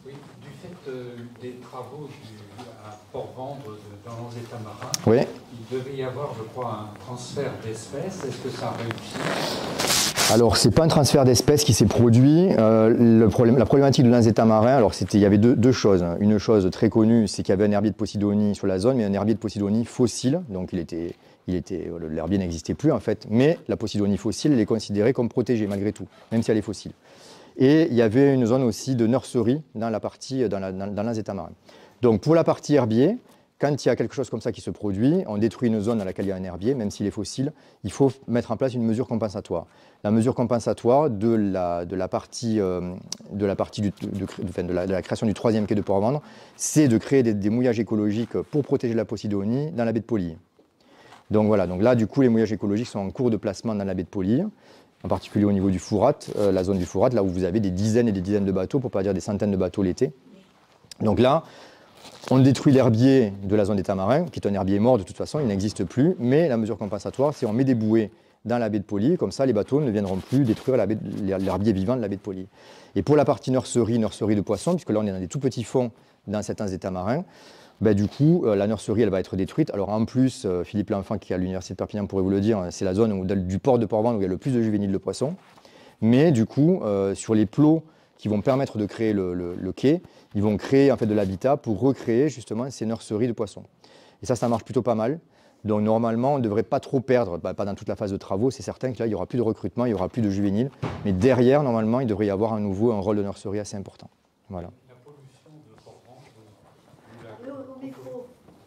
Oui, du fait des travaux à Port-Vendre dans les États marins, oui. Il devait y avoir, je crois, un transfert d'espèces. Est-ce que ça a réussi? Alors, ce n'est pas un transfert d'espèces qui s'est produit. La problématique de dans les États marins, alors il y avait deux choses. Une chose très connue, c'est qu'il y avait un herbier de Posidonie sur la zone, mais un herbier de Posidonie fossile. Donc, l'herbier n'existait plus, en fait. Mais la Posidonie fossile, elle est considérée comme protégée, malgré tout, même si elle est fossile. Et il y avait une zone aussi de nurserie dans les États marins. Donc, pour la partie herbier, quand il y a quelque chose comme ça qui se produit, on détruit une zone dans laquelle il y a un herbier, même s'il est fossile, il faut mettre en place une mesure compensatoire. La mesure compensatoire de la création du troisième quai de Port-Vendre, c'est de créer des mouillages écologiques pour protéger la Posidonie dans la baie de Polie. Donc voilà, donc là du coup les mouillages écologiques sont en cours de placement dans la baie de Polie, en particulier au niveau du Fourat, la zone du Fourat, là où vous avez des dizaines et des dizaines de bateaux, pour ne pas dire des centaines de bateaux l'été. Donc là, on détruit l'herbier de la zone d'État marin, qui est un herbier mort de toute façon, il n'existe plus, mais la mesure compensatoire, c'est on met des bouées dans la baie de Polie, comme ça les bateaux ne viendront plus détruire l'herbier vivant de la baie de Polie. Et pour la partie nurserie de poissons, puisque là on est dans des tout petits fonds dans certains États marins, du coup la nurserie elle va être détruite. Alors en plus, Philippe L'Enfant qui est à l'université de Perpignan pourrait vous le dire, c'est la zone du port de Port-Vendre où il y a le plus de juvéniles de poissons. Mais du coup, sur les plots qui vont permettre de créer le quai, ils vont créer en fait de l'habitat pour recréer justement ces nurseries de poissons. Et ça marche plutôt pas mal. Donc normalement, on ne devrait pas trop perdre, pas dans toute la phase de travaux, c'est certain que là, il n'y aura plus de recrutement, il n'y aura plus de juvéniles. Mais derrière, normalement, il devrait y avoir à nouveau un rôle de nurserie assez important. Voilà. La pollution de Port-Vendre,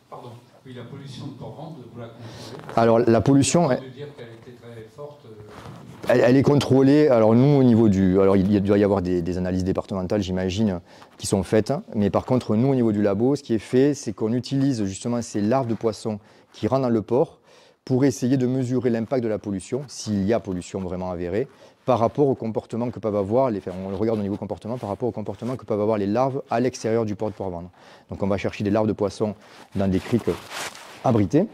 pardon, oui, la pollution de Port-Vendre, vous la contrôlez? Alors la pollution... de dire qu'elle était très forte. Elle est contrôlée. Alors nous, au niveau alors il doit y avoir des analyses départementales, j'imagine, qui sont faites. Mais par contre, nous, au niveau du labo, ce qui est fait, c'est qu'on utilise justement ces larves de poissons qui rentrent dans le port pour essayer de mesurer l'impact de la pollution, s'il y a pollution vraiment avérée, par rapport au comportement que peuvent avoir, on le regarde au niveau comportement, par rapport au comportement que peuvent avoir les larves à l'extérieur du port de Port-Vendre. Donc on va chercher des larves de poissons dans des criques abritées.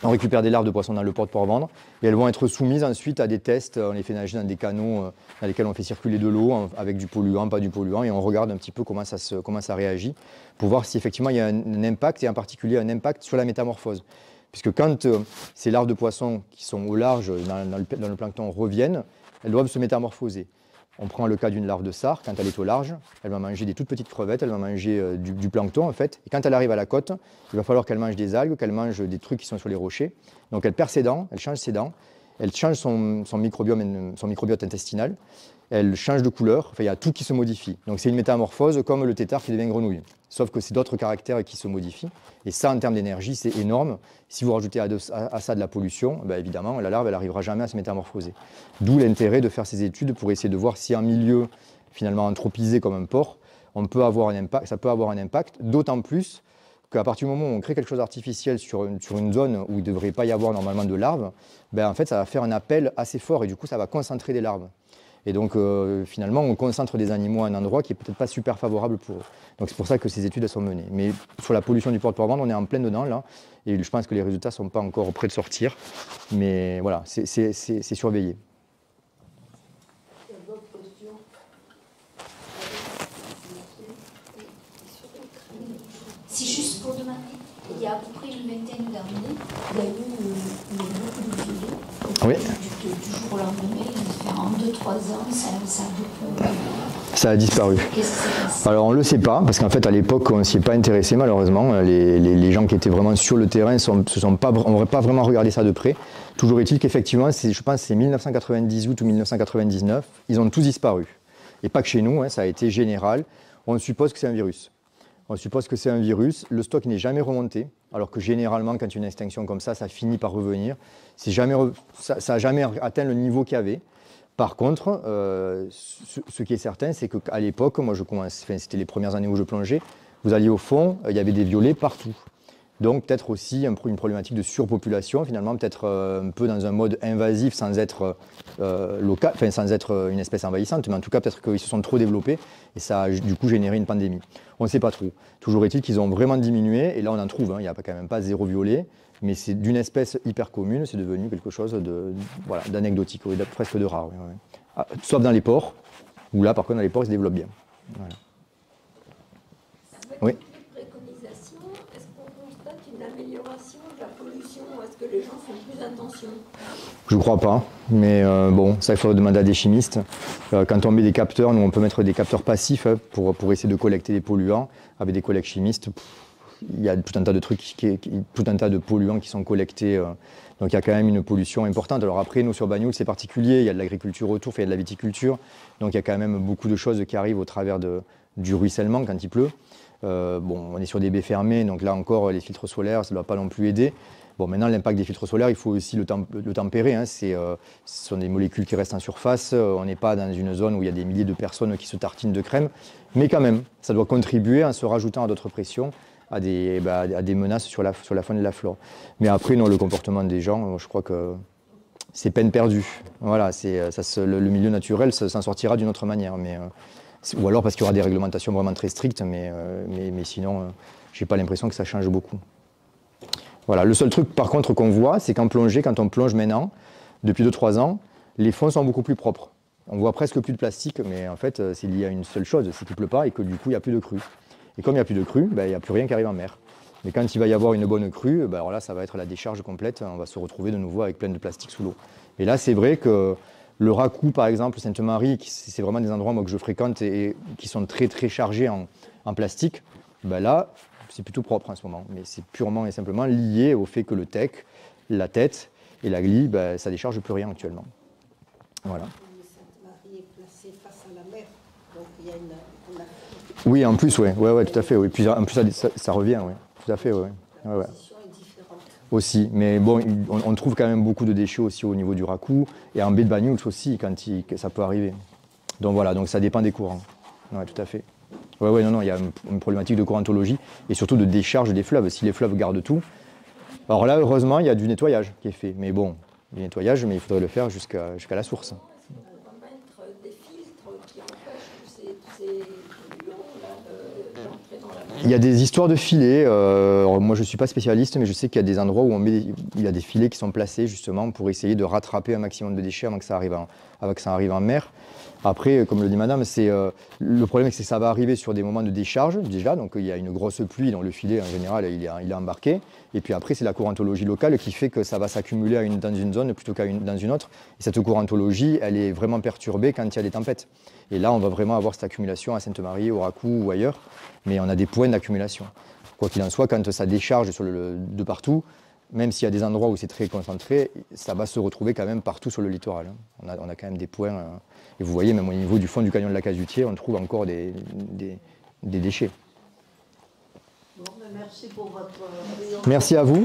On récupère des larves de poissons dans le port de Port-Vendre et elles vont être soumises ensuite à des tests. On les fait nager dans des canaux dans lesquels on fait circuler de l'eau avec du polluant, pas du polluant, et on regarde un petit peu comment ça réagit pour voir si effectivement il y a un impact, et en particulier un impact sur la métamorphose. Puisque quand ces larves de poissons qui sont au large dans le plancton reviennent, elles doivent se métamorphoser. On prend le cas d'une larve de sard, quand elle est au large, elle va manger des toutes petites crevettes, elle va manger du plancton en fait. Et quand elle arrive à la côte, il va falloir qu'elle mange des algues, qu'elle mange des trucs qui sont sur les rochers. Donc elle perd ses dents, elle change ses dents, elle change son microbiote intestinal, elle change de couleur, enfin il y a tout qui se modifie. Donc c'est une métamorphose comme le tétard qui devient grenouille. Sauf que c'est d'autres caractères qui se modifient. Et ça, en termes d'énergie, c'est énorme. Si vous rajoutez à ça de la pollution, évidemment, la larve, elle n'arrivera jamais à se métamorphoser. D'où l'intérêt de faire ces études pour essayer de voir si un milieu finalement anthropisé comme un port, ça peut avoir un impact, d'autant plus qu'à partir du moment où on crée quelque chose d'artificiel sur une zone où il ne devrait pas y avoir normalement de larves, en fait, ça va faire un appel assez fort et du coup, ça va concentrer des larves. Et donc, finalement, on concentre des animaux à un endroit qui n'est peut-être pas super favorable pour eux. Donc, c'est pour ça que ces études elles sont menées. Mais sur la pollution du port de Port-Vendre, on est en plein dedans, là. Et je pense que les résultats ne sont pas encore prêts de sortir. Mais voilà, c'est surveillé. Il y a d'autres questions? C'est juste pour demander, il y a à peu près une vingtaine d'années, il y a eu beaucoup de violets. Oui. Du jour au lendemain, en 2-3 ans, ça a disparu. Qu'est-ce qui s'est passé? Alors on ne le sait pas, parce qu'en fait à l'époque on ne s'y est pas intéressé malheureusement. Les gens qui étaient vraiment sur le terrain n'auraient pas vraiment regardé ça de près. Toujours est-il qu'effectivement, je pense que c'est 1998 ou 1999, ils ont tous disparu. Et pas que chez nous, ça a été général. On suppose que c'est un virus. On suppose que c'est un virus, le stock n'est jamais remonté, alors que généralement, quand il y a une extinction comme ça finit par revenir. Ça n'a jamais atteint le niveau qu'il y avait. Par contre, ce qui est certain, c'est qu'à l'époque, c'était les premières années où je plongeais, vous alliez au fond, il y avait des violets partout. Donc peut-être aussi une problématique de surpopulation, finalement, peut-être un peu dans un mode invasif sans être local, enfin sans être une espèce envahissante, mais en tout cas peut-être qu'ils se sont trop développés et ça a du coup généré une pandémie. On ne sait pas trop. Toujours est-il qu'ils ont vraiment diminué, et là on en trouve, hein, il n'y a quand même pas zéro violet, mais c'est d'une espèce hyper commune, c'est devenu quelque chose voilà, d'anecdotique, presque de rare. Oui, oui. Ah, sauf dans les ports, où là par contre dans les ports ils se développent bien. Voilà. Oui. Préconisation, est-ce qu'on constate une amélioration de la pollution ou est-ce que les gens font plus attention? Je ne crois pas, mais bon, ça il faut demander à des chimistes. Quand on met des capteurs, nous on peut mettre des capteurs passifs hein, pour essayer de collecter les polluants. Avec des collègues chimistes, il y a tout un tas de trucs, tout un tas de polluants qui sont collectés. Donc il y a quand même une pollution importante. Alors après, nous sur Bagnoul, c'est particulier, il y a de l'agriculture autour, il y a de la viticulture. Donc il y a quand même beaucoup de choses qui arrivent au travers du ruissellement quand il pleut. Bon, on est sur des baies fermées, donc là encore, les filtres solaires, ça ne doit pas non plus aider. Bon, maintenant, l'impact des filtres solaires, il faut aussi le tempérer. Hein. Ce sont des molécules qui restent en surface. On n'est pas dans une zone où il y a des milliers de personnes qui se tartinent de crème. Mais quand même, ça doit contribuer en se rajoutant à d'autres pressions, à des menaces sur la faune et la flore. Mais après, non, le comportement des gens, je crois que c'est peine perdue. Voilà, le milieu naturel s'en sortira d'une autre manière. Ou alors parce qu'il y aura des réglementations vraiment très strictes, mais sinon, je n'ai pas l'impression que ça change beaucoup. Voilà. Le seul truc par contre qu'on voit, c'est qu'en plongée, quand on plonge maintenant, depuis 2-3 ans, les fonds sont beaucoup plus propres. On voit presque plus de plastique, mais en fait, c'est lié à une seule chose, c'est qu'il ne pleut pas et que du coup, il n'y a plus de crues. Et comme il n'y a plus de crues, il n'y a plus rien qui arrive en mer. Mais quand il va y avoir une bonne crue, alors là, ça va être la décharge complète, on va se retrouver de nouveau avec plein de plastique sous l'eau. Et là, c'est vrai que le Racou, par exemple, Sainte-Marie, c'est vraiment des endroits moi, que je fréquente et qui sont très très chargés en plastique, là, c'est plutôt propre en ce moment. Mais c'est purement et simplement lié au fait que le TEC, la tête et la glie, ça ne décharge plus rien actuellement. Voilà. Sainte-Marie est placée face à la mer, donc il y a une... Oui, en plus, ouais, tout à fait. Oui. Puis en plus, ça revient, oui. Tout à fait, oui. La position est différente. Aussi, mais bon, on trouve quand même beaucoup de déchets aussi au niveau du Racou et en baie de Bagnoul aussi, ça peut arriver. Donc voilà, donc ça dépend des courants. Oui, tout à fait. Oui, non, il y a une problématique de courantologie et surtout de décharge des fleuves. Si les fleuves gardent tout, alors là, heureusement, il y a du nettoyage qui est fait. Mais bon, du nettoyage, mais il faudrait le faire jusqu'à la source. On va mettre des filtres qui empêchent tous ces polluants d'entrer dans la mer. Il y a des histoires de filets. Moi, je ne suis pas spécialiste, mais je sais qu'il y a des endroits où il y a des filets qui sont placés justement pour essayer de rattraper un maximum de déchets avant que ça arrive en mer. Après, comme le dit madame, le problème c'est que ça va arriver sur des moments de décharge déjà, donc il y a une grosse pluie, donc le filet en général il est embarqué, et puis après c'est la courantologie locale qui fait que ça va s'accumuler dans une zone plutôt que dans une autre, et cette courantologie elle est vraiment perturbée quand il y a des tempêtes. Et là on va vraiment avoir cette accumulation à Sainte-Marie, au Racou ou ailleurs, mais on a des points d'accumulation. Quoi qu'il en soit, quand ça décharge de partout, même s'il y a des endroits où c'est très concentré, ça va se retrouver quand même partout sur le littoral. On a quand même des points, et vous voyez, même au niveau du fond du canyon de la Casutier, on trouve encore des déchets. Bon, merci pour votre... Merci à vous.